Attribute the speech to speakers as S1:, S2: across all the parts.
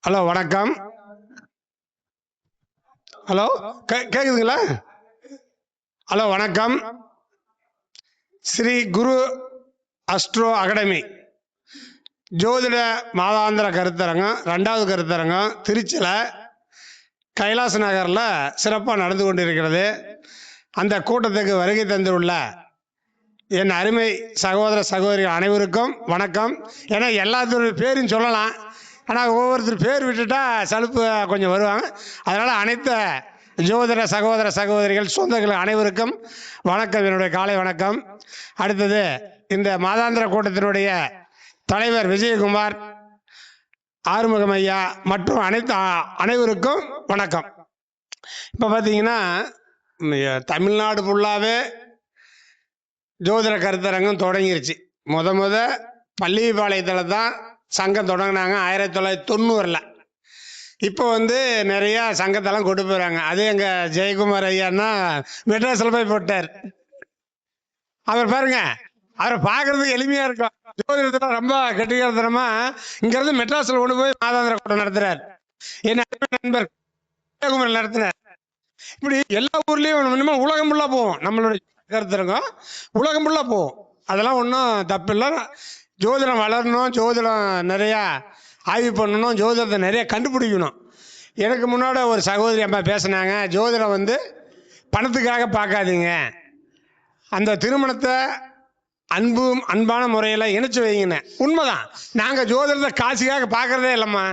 S1: Hello வணக்கம். Hello கேக்குதுங்களா? Hello வணக்கம். ஸ்ரீ குரு அஸ்ட்ரோ அகாடமி ஜோதிட மாதாந்திர கருத்தரங்கம் 2வது கருத்தரங்கம் திருச்சியில் கைலாச நகரில் சிறப்பாக நடந்து கொண்டிருக்கிறது. அந்த கூட்டத்துக்கு வருகை தந்துள்ள என் அருமை சகோதர சகோதரி அனைவருக்கும் வணக்கம். ஏன்னா எல்லாத்தோட பேரும் சொல்லலாம், ஆனால் ஒவ்வொருத்தர் பேர் விட்டுட்டா சலுப்பு கொஞ்சம் வருவாங்க. அதனால் அனைத்து ஜோதிட சகோதர சகோதரிகள் சொந்தங்கள் அனைவருக்கும் வணக்கம், என்னுடைய காலை வணக்கம். அடுத்தது இந்த மாதாந்திர கூட்டத்தினுடைய தலைவர் விஜயகுமார், ஆறுமுகம் ஐயா மற்றும் அனைவருக்கும் வணக்கம். இப்போ பார்த்தீங்கன்னா தமிழ்நாடு ஃபுல்லாகவே ஜோதிட கருத்தரங்கம் தொடங்கிருச்சு. முத பள்ளிப்பாளையத்தில் தான் சங்கம் தொடங்கினாங்க 1990. இப்போ நிறையா சங்கத்தெல்லாம் கொண்டு போகிறாங்க. அது எங்கள் ஜெயக்குமார் ஐயான்னா மெட்ராஸில் போய் போட்டார். அவர் பாருங்க, அவரை பார்க்கறதுக்கு எளிமையாக இருக்கும். ஜோதிடத்தில் ரொம்ப கெட்டிக்காரத்தனமாக இங்கேருந்து மெட்ராஸில் கொண்டு போய் மாதாந்திர கூட்டம் நடத்துகிறார். என் நண்பர் ஜெயக்குமார் நடத்தினார். இப்படி எல்லா ஊர்லேயும் உலகம் ஃபுல்லாக போவோம். நம்மளுடைய கருத்தரங்கம் உலகம் ஃபுல்லாக போவோம். அதெல்லாம் ஒன்றும் தப்பு இல்லை. ஜோதிடம் வளரணும், ஜோதிடம் நிறையா ஆய்வு பண்ணணும், ஜோதிடத்தை நிறைய கண்டுபிடிக்கணும். எனக்கு முன்னாடி ஒரு சகோதரி அம்மா பேசினாங்க, ஜோதிடம் பணத்துக்காக பார்க்காதீங்க, அந்த திருமணத்தை அன்பான முறையில் இணைச்சி வைங்கன்னு. உண்மைதான். நாங்கள் ஜோதிடத்தை காசுக்காக பார்க்குறதே இல்லைம்மா.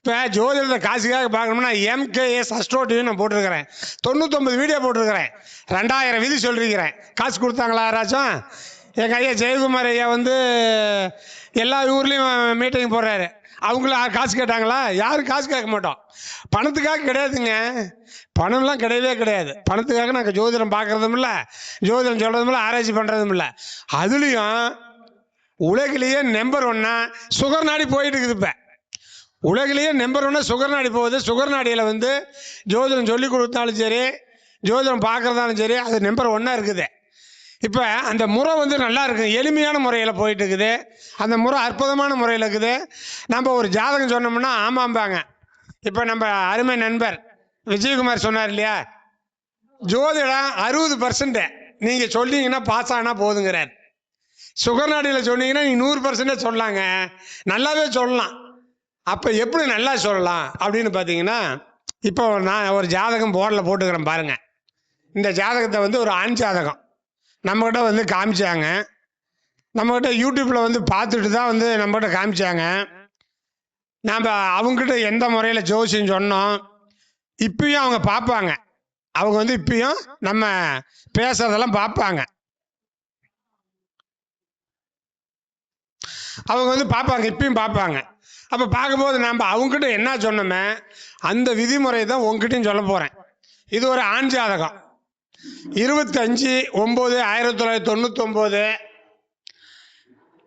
S1: இப்போ ஜோதிடத்தை காசுக்காக பார்க்கணும்னா MKS அஸ்ட்ரோ டிவி நான் போட்டிருக்கிறேன், 99 வீடியோ போட்டிருக்கிறேன், 2000 விதி சொல்லியிருக்கிறேன். காசு கொடுத்தாங்களா யாராச்சும்? எங்கள் ஐயா ஜெயக்குமார் ஐயா எல்லா ஊர்லேயும் மீட்டிங் போடுறாரு. அவங்கள காசு கேட்டாங்களா? யாரும் காசு கேட்க மாட்டோம். பணத்துக்காக கிடையாதுங்க, பணம்லாம் கிடையவே கிடையாது. பணத்துக்காக நாங்கள் ஜோதிடம் பார்க்குறதும் இல்லை, ஜோதிடம் சொல்கிறதும் இல்லை, ஆராய்ச்சி பண்ணுறதும் இல்லை. அதுலேயும் உலகிலேயே நம்பர் 1 சுகர் நாடி போயிட்டு இருக்குது. இப்போ உலகிலேயே நம்பர் 1 சுகர் நாடி போகுது. சுகர் நாடியில் ஜோதிடம் சொல்லி கொடுத்தாலும் சரி, ஜோதிடம் பார்க்குறதாலும் சரி, அது நம்பர் 1 இருக்குது. இப்போ அந்த முறை நல்லா இருக்குது, எளிமையான முறையில் போயிட்டு இருக்குது. அந்த முறை அற்புதமான முறையில் இருக்குது. நம்ம ஒரு ஜாதகம் சொன்னோம்னா ஆமாம்பாங்க. இப்போ நம்ம அருமை நண்பர் விஜயகுமார் சொன்னார் இல்லையா, ஜோதிடம் 60% நீங்கள் சொன்னீங்கன்னா பாஸ் ஆனால் போதுங்கிறார். சுகர் நாடியில் சொன்னீங்கன்னா நீ 100% சொல்லலாங்க, நல்லாவே சொல்லலாம். அப்போ எப்படி நல்லா சொல்லலாம் அப்படின்னு பார்த்தீங்கன்னா, இப்போ நான் ஒரு ஜாதகம் போர்டில் போட்டுக்கிறேன் பாருங்க. இந்த ஜாதகத்தை ஒரு ஆண் ஜாதகம் நம்மகிட்ட காமிச்சாங்க. நம்மகிட்ட யூடியூப்பில் பார்த்துட்டு தான் நம்மகிட்ட காமிச்சாங்க. நாம் அவங்ககிட்ட எந்த முறையில் ஜோசியம் சொன்னோம், இப்பயும் அவங்க பார்ப்பாங்க. அவங்க இப்பயும் நம்ம பேசுறதெல்லாம் பார்ப்பாங்க. அவங்க பார்ப்பாங்க, இப்பயும் பார்ப்பாங்க. அப்போ பார்க்கும்போது நம்ம அவங்ககிட்ட என்ன சொன்னோமே அந்த விதிமுறை தான் உங்ககிட்டையும் சொல்ல போகிறேன். இது ஒரு ஆண் ஜாதகம். 25/9/1999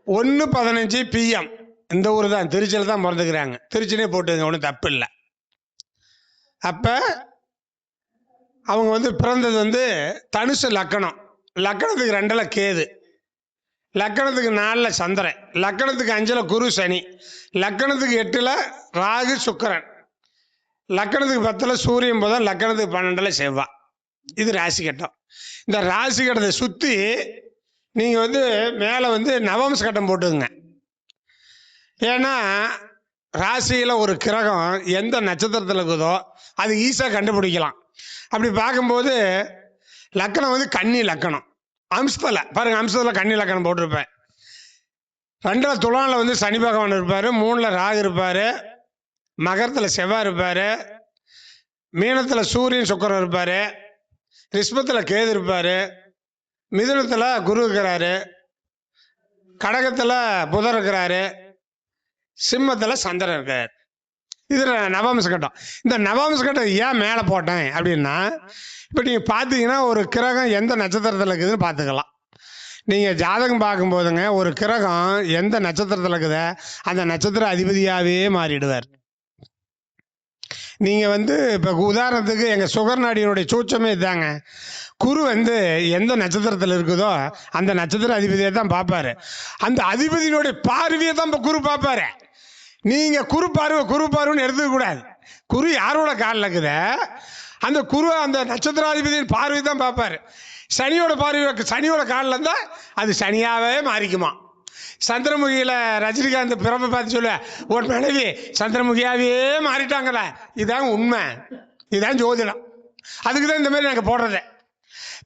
S1: 1:15 PM. இந்த ஊர் தான், திருச்சியில் தான் பிறந்துக்கிறாங்க. திருச்சினே போட்டுங்க, ஒன்றும் தப்பு இல்லை. அப்போ அவங்க பிறந்தது தனுசு லக்கணம். லக்கணத்துக்கு 2ல் கேது, லக்கணத்துக்கு 4ல் சந்திரன், லக்கணத்துக்கு 5ல் குரு சனி, லக்கணத்துக்கு 8ல் ராகு சுக்கிரன், லக்கணத்துக்கு 10ல் சூரியன் புதன், லக்கணத்துக்கு 12ல் செவ்வாய். இது ராசி கட்டம். இந்த ராசி கட்டத்தை சுற்றி நீங்கள் மேலே நவம்ச கட்டம் போட்டுங்க. ஏன்னா ராசியில் ஒரு கிரகம் எந்த நட்சத்திரத்தில் இருக்குதோ அது ஈஸியாக கண்டுபிடிக்கலாம். அப்படி பார்க்கும்போது லக்கணம் கன்னி லக்கணம். அம்சத்தில் பாருங்கள், அம்சத்தில் கன்னி லக்கணம் போட்டிருப்பேன். 2ல் துலானில் சனி பகவான் இருப்பார், 3ல் ராகு இருப்பார், மகரத்தில் செவ்வாய் இருப்பார், மீனத்தில் சூரியன் சுக்கிரன் இருப்பார், ரிஷபத்தில் கேது இருப்பார், மிதுனத்தில் குரு இருக்கிறாரு, கடகத்தில் புதன் இருக்கிறாரு, சிம்மத்தில் சந்திரன் இருக்கார். இது நவம்ச கட்டம். இந்த நவம்ச கட்டம் ஏன் மேலே போட்டேன் அப்படின்னா, இப்போ நீங்கள் பார்த்தீங்கன்னா ஒரு கிரகம் எந்த நட்சத்திரத்தில் இருக்குதுன்னு பார்த்துக்கலாம். நீங்கள் ஜாதகம் பார்க்கும்போதுங்க ஒரு கிரகம் எந்த நட்சத்திரத்தில் இருக்குதோ அந்த நட்சத்திர அதிபதியாகவே மாறிடுவார். நீங்கள் இப்போ உதாரணத்துக்கு எங்கள் சுகர் நாடியினுடைய சூட்சமே இதாங்க. குரு எந்த நட்சத்திரத்தில் இருக்குதோ அந்த நட்சத்திர அதிபதியை தான் பார்ப்பாரு. அந்த அதிபதியினுடைய பார்வையை தான் இப்போ குரு பார்ப்பாரு. நீங்கள் குரு பார்வைன்னு எடுத்துக்க கூடாது. குரு யாரோட காலில் இருக்குத அந்த குரு அந்த நட்சத்திராதிபதியின் பார்வை தான் பார்ப்பாரு. சனியோட பார்வை சனியோட காலில் இருந்தால் அது சனியாகவே மாறிக்குமா. சந்திரமுகியில் ரஜினிகாந்த் பிறப்பை பார்த்து சொல்ல ஒரு மனைவி சந்திரமுகியாவே மாறிட்டாங்கல்ல, இதுதான் உண்மை, இதுதான் ஜோதிடம். அதுக்கு தான் இந்த மாதிரி நாங்கள் போடுறது.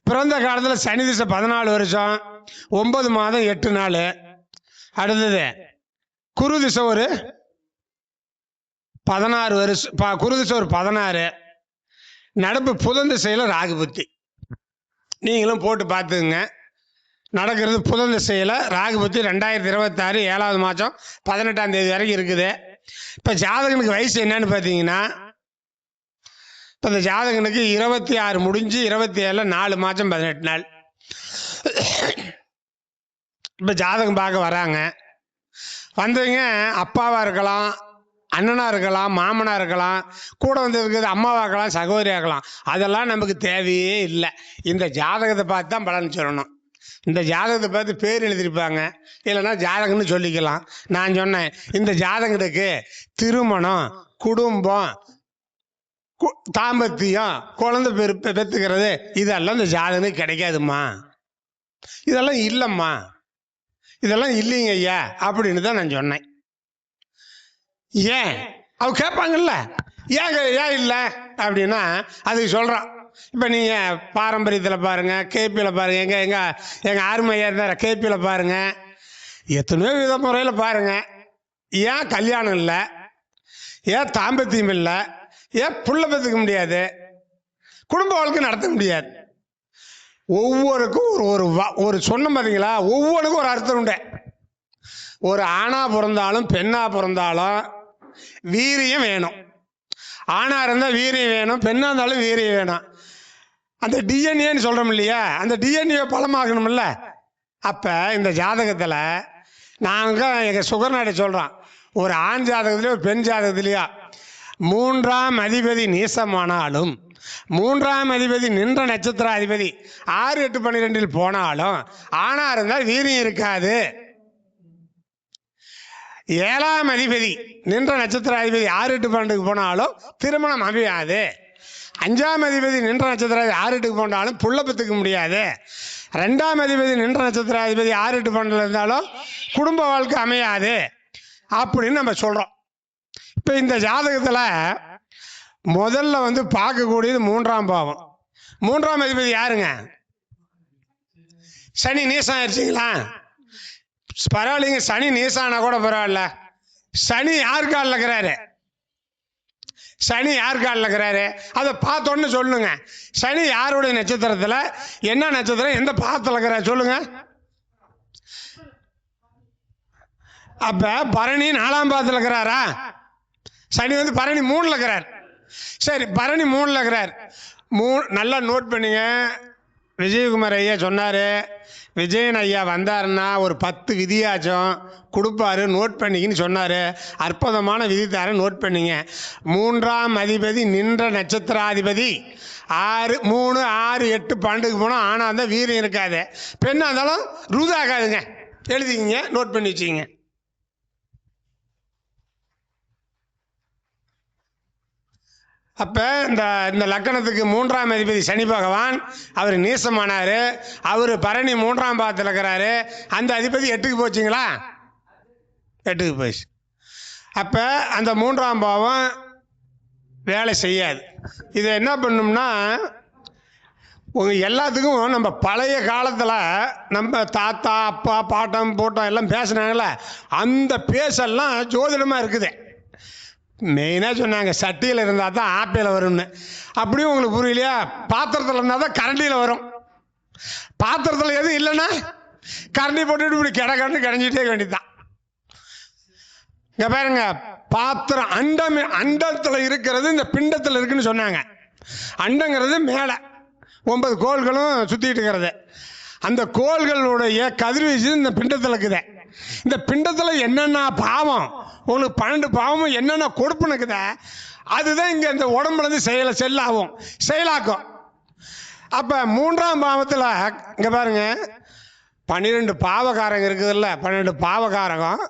S1: பிறந்த காலத்தில் சனி திசை 14 வருஷம் 9 மாதம் 8 நாள். அடுத்தது குரு திசை ஒரு 16 வருஷம், குரு திசை ஒரு 16. நடப்பு புதன் திசையில் ராகு புத்தி. நீங்களும் போட்டு பார்த்துக்குங்க. நடக்கிறது புதன் திசையில் ராகு புத்தி 2026 7வது மாதம் 18ஆம் தேதி வரைக்கும் இருக்குது. இப்போ ஜாதகனுக்கு வயசு என்னன்னு பார்த்தீங்கன்னா, இப்போ இந்த ஜாதகனுக்கு 26 முடிஞ்சு 27 4 மாதம் 18 நாள். இப்போ ஜாதகம் பார்க்க வராங்க. வந்தவங்க அப்பாவாக இருக்கலாம், அண்ணனாக இருக்கலாம், மாமனாக இருக்கலாம், கூட வந்து இருக்கிறது அம்மாவாக இருக்கலாம், சகோதரியாக இருக்கலாம். அதெல்லாம் நமக்கு தேவையே இல்லை. இந்த ஜாதகத்தை பார்த்து தான் பலன் சொல்லணும். இந்த ஜாதகத்தை பார்த்து பேர் எழுதியிருப்பாங்க, இல்லைன்னா ஜாதகம்னு சொல்லிக்கலாம். நான் சொன்னேன், இந்த ஜாதகத்துக்கு திருமணம், குடும்பம், தாம்பத்தியம், குழந்தை பெற்றுக்கிறது இதெல்லாம் இந்த ஜாதகத்துக்கு கிடைக்காதும்மா, இதெல்லாம் இல்லைம்மா, இதெல்லாம் இல்லைங்க ஐயா அப்படின்னு தான் நான் சொன்னேன். ஏன் அவ கேட்பாங்கல்ல, ஏன் இல்லை அப்படின்னா அதுக்கு சொல்கிறான். இப்போ நீங்கள் பாரம்பரியத்தில் பாருங்கள், கேபியில் பாருங்கள், எங்கள் ஆர்மையாக இருந்தார் கேபியில் பாருங்கள், எத்தனையோ வித முறையில் பாருங்கள். ஏன் கல்யாணம் இல்லை, ஏன் தாம்பத்தியம் இல்லை, ஏன் புள்ள பெற்றுக்க முடியாது, குடும்ப வாழ்க்கை நடத்த முடியாது. ஒவ்வொருக்கும் ஒரு சொன்ன பார்த்தீங்களா, ஒவ்வொருக்கும் ஒரு அர்த்தம் உண்டு. ஒரு ஆணா பிறந்தாலும் பெண்ணா பிறந்தாலும் வீரியம் வேணும். ஆணா இருந்தால் வீரியம் வேணும், பெண்ணா இருந்தாலும் வீரியம் வேணும். அந்த டிஎன்ஏன்னு சொல்கிறோம் இல்லையா, அந்த டிஎன்ஏ பலமாகணும்ல. அப்போ இந்த ஜாதகத்தில் நாங்கள் எங்கள் சுகர்நாட்டை சொல்கிறோம், ஒரு ஆண் ஜாதகத்துலேயோ ஒரு பெண் ஜாதகத்துலேயோ 3ஆம் அதிபதி நீசமானாலும் 3ஆம் அதிபதி நின்ற நட்சத்திராதிபதி 6, 8, 12 போனாலும் ஆணாக இருந்தால் வீரியம் இருக்காது. 7ஆம் அதிபதி நின்ற நட்சத்திராதிபதி 6, 8, 12 போனாலும் திருமணம் அமையாது. 5ஆம் அதிபதி நின்ற நட்சத்திராதிபதி 6, 8 போனாலும் புள்ள பெற்றுக்க முடியாது. 2ஆம் அதிபதி நின்ற நட்சத்திராதிபதி 6, 8, 12 இருந்தாலும் குடும்ப வாழ்க்கை அமையாது அப்படின்னு நம்ம சொல்கிறோம். இப்போ இந்த ஜாதகத்தில் முதல்ல வந்து பார்க்கக்கூடியது 3ஆம் பாவம். 3ஆம் அதிபதி யாருங்க? சனி நீசம் ஆயிடுச்சிங்களா? பரவாயில்லைங்க, சனி நீசானா கூட பரவாயில்ல. சனி யார் காலில் இருக்கிறாரு? சனி யார் காலில் இருக்கிறாரு அதை பார்த்தோன்னு சொல்லுங்க. சனி யாருடைய நட்சத்திரத்தில், என்ன நட்சத்திரம், எந்த பாதத்தில் இருக்கிறார் சொல்லுங்க. அப்ப பரணி 4ஆம் பாதத்தில் இருக்கிறாரா? சனி வந்து பரணி 3ல் இருக்கிறார். சரி, பரணி 3ல் இருக்கிறார். நல்லா நோட் பண்ணுங்க. விஜயகுமார் ஐயா சொன்னார், விஜயன் ஐயா வந்தாருன்னா ஒரு 10 விதியாச்சும் கொடுப்பாரு, நோட் பண்ணிக்கின்னு சொன்னார். அற்புதமான விதித்தார நோட் பண்ணிங்க. 3ஆம் அதிபதி நின்ற நட்சத்திராதிபதி 6, 3, 6, 8, 12 போனால் ஆனால் இருந்தால் வீரியம் இருக்காது, பெண்ணாக இருந்தாலும் ரூதாகாதுங்க. எழுதிக்கிங்க, நோட் பண்ணி வச்சுக்கிங்க. அப்போ இந்த லக்கணத்துக்கு 3ஆம் அதிபதி சனி பகவான் அவர் நீசமானார். அவர் பரணி 3ஆம் பாவத்தில் இருக்கிறாரு. அந்த அதிபதி 8க்கு போச்சுங்களா? 8க்கு போச்சு. அப்போ அந்த 3ஆம் பாவம் வேலை செய்யாது. இதை என்ன பண்ணோம்னா, எல்லாத்துக்கும் நம்ம பழைய காலத்தில் நம்ம தாத்தா அப்பா பாட்டம் போட்டோம் எல்லாம் பேசுனாங்கல்ல, அந்த பேசெல்லாம் ஜோதிடமாக இருக்குது. மெயினாக சொன்னாங்க சட்டியில் இருந்தால் தான் ஆப்பையில் வரும்னு. அப்படியும் உங்களுக்கு புரியலையா? பாத்திரத்தில் இருந்தால் தான் கரண்டியில் வரும். பாத்திரத்தில் எதுவும் இல்லைன்னா கரண்டி போட்டுட்டு இப்படி கிடக்கன்னு கிடஞ்சிட்டே வேண்டியதுதான். இங்கே பாருங்க, பாத்திரம் அண்டத்தில் இருக்கிறது இந்த பிண்டத்தில் இருக்குன்னு சொன்னாங்க. அண்டங்கிறது மேலே 9 கோள்களும் சுற்றிட்டு இருக்கிறது. அந்த கோள்களுடைய கதிர்வீச்சு இந்த பிண்டத்தில் இருக்குது. இந்த பிண்டத்தில் என்னென்ன பாவம், உங்களுக்கு 12 பாவமும் என்னென்ன கொடுப்புன்னு இருக்குதா, அதுதான் இங்கே இந்த உடம்புலேருந்து செயலாக்கும். அப்போ 3ஆம் பாவத்தில் இங்கே பாருங்க 12 பாவகாரங்க இருக்குதுல்ல, 12 பாவகாரகம்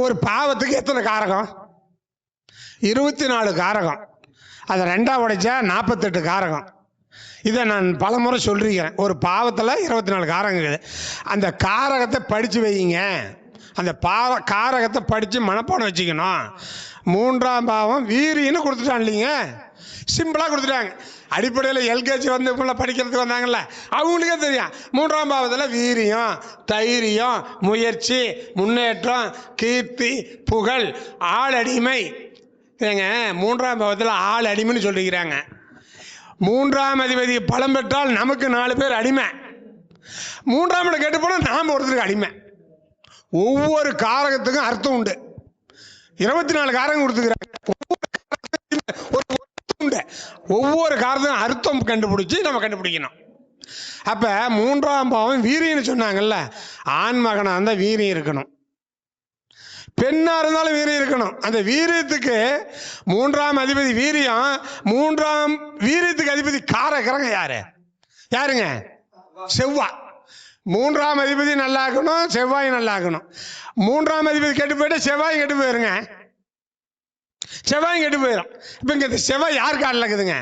S1: ஒரு பாவத்துக்கு எத்தனை காரகம்? 24 காரகம். அதை 2ஆ உடைச்சா 48 காரகம். இதை நான் பல முறை சொல்லியிருக்கிறேன். ஒரு பாவத்தில் 24 காரகம் இருக்குது. அந்த காரகத்தை படித்து வைங்க. அந்த காரகத்தை படித்து மனப்பாடம் வச்சுக்கணும். 3ஆம் பாவம் வீரியன்னு கொடுத்துட்டான் இல்லைங்க, சிம்பிளாக கொடுத்துட்டாங்க. அடிப்படையில் எல்கேஜி வந்து இப்போ படிக்கிறதுக்கு வந்தாங்கல்ல, அவங்களுக்கே தெரியும் 3ஆம் பாவத்தில் வீரியம், தைரியம், முயற்சி, முன்னேற்றம், கீர்த்தி, புகழ், ஆள் அடிமை. ஏங்க 3ஆம் பாவத்தில் ஆள் அடிமைன்னு சொல்லிக்கிறாங்க. 3ஆம் அதிபதி பலம் பெற்றால் நமக்கு 4 பேர் அடிமை. 3ஆம் இடம் கெட்டு போனால் நாம் ஒருத்தருக்கு அடிமை. ஒவ்வொரு காரகத்துக்கும் அர்த்தம் உண்டு. 24 காரகம் கொடுத்துக்கிறாங்க. ஒவ்வொரு காரத்துக்கும் அர்த்தம் கண்டுபிடிச்சி நம்ம கண்டுபிடிக்கணும். அப்ப 3ஆம் பாவம் வீரியன்னு சொன்னாங்கல்ல, ஆண் மகனா இருந்தால் வீரியம் இருக்கணும், பெண்ணா இருந்தாலும் வீரியம் இருக்கணும். அந்த வீரியத்துக்கு 3ஆம் அதிபதி வீரியம். 3ஆம் வீரியத்துக்கு அதிபதி காரகரங்க யாருங்க? செவ்வாய். 3ஆம் அதிபதி நல்லா இருக்கணும், செவ்வாய் நல்லா இருக்கணும். 3ஆம் அதிபதி கெட்டு போயிட்டு செவ்வாய் கெட்டு போயிருங்க, செவ்வாய் கெட்டு போயிடும். இப்ப இங்க செவ்வாய் யார் காலில் இருக்குதுங்க?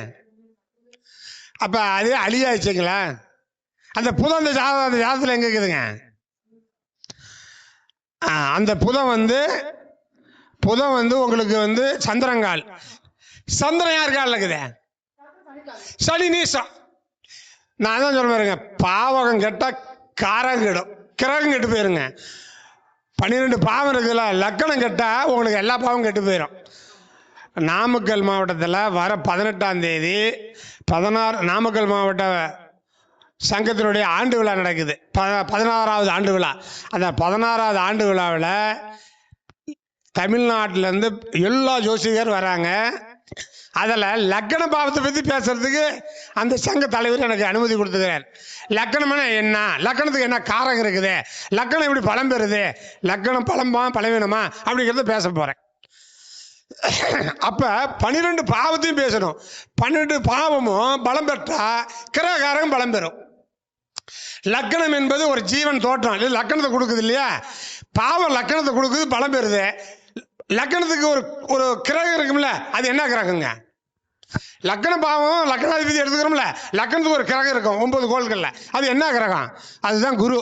S1: அப்ப அது அழியாச்சுங்களா? அந்த புதன் அந்த ஜாதகத்தில் எங்க இருக்குதுங்க? அந்த புதன் வந்து உங்களுக்கு வந்து சந்திரங்கால். சந்திரன் யார் காலில் இருக்குது? சனி நீசம். நான் தான் சொல்ல பாருங்க, பாவகம் கெட்டா காரகம் கெடும், கிரகம் கெட்டு போயிருங்க. 12 பாவம் இருக்குல்ல, லக்கணம் கெட்டா உங்களுக்கு எல்லா பாவம் கெட்டு போயிடும். நாமக்கல் மாவட்டத்தில் வர 18ஆம் தேதி 16 நாமக்கல் மாவட்ட சங்கத்தினுடைய ஆண்டு விழா நடக்குது. 16வது ஆண்டு விழா. அந்த 16வது ஆண்டு விழாவில் தமிழ்நாட்டிலேருந்து எல்லா ஜோசிகர் வராங்க. அதில் லக்கண பாவத்தை பற்றி பேசுறதுக்கு அந்த சங்க தலைவர் எனக்கு அனுமதி கொடுத்துக்கிறார். லக்கணம்னா என்ன, லக்கணத்துக்கு என்ன காரகம் இருக்குது, லக்கணம் எப்படி பலம் பெறுது, லக்கணம் பலவீனமா அப்படிங்கிறத பேச போகிறேன். அப்ப 12 பாவத்தையும் பேசணும். 12 பாவமும் பலம் பெற்றா கிரகாரம் பலம் பெறும். லக்கணம் என்பது ஒரு ஜீவன் தோற்றம், லக்கணத்தை கொடுக்குது இல்லையா? பாவம் லக்கணத்தை கொடுக்குது, பலம் பெறுது. லக்கணத்துக்கு ஒரு கிரகம் இருக்கும்ல, அது என்ன கிரகங்க? லக்கண பாவம் லக்கணாதிபதி எடுத்துக்கிறோம்ல, லக்கணத்துக்கு ஒரு கிரகம் இருக்கும் 9 கோள்கள்ல, அது என்ன கிரகம்? அதுதான் குரு.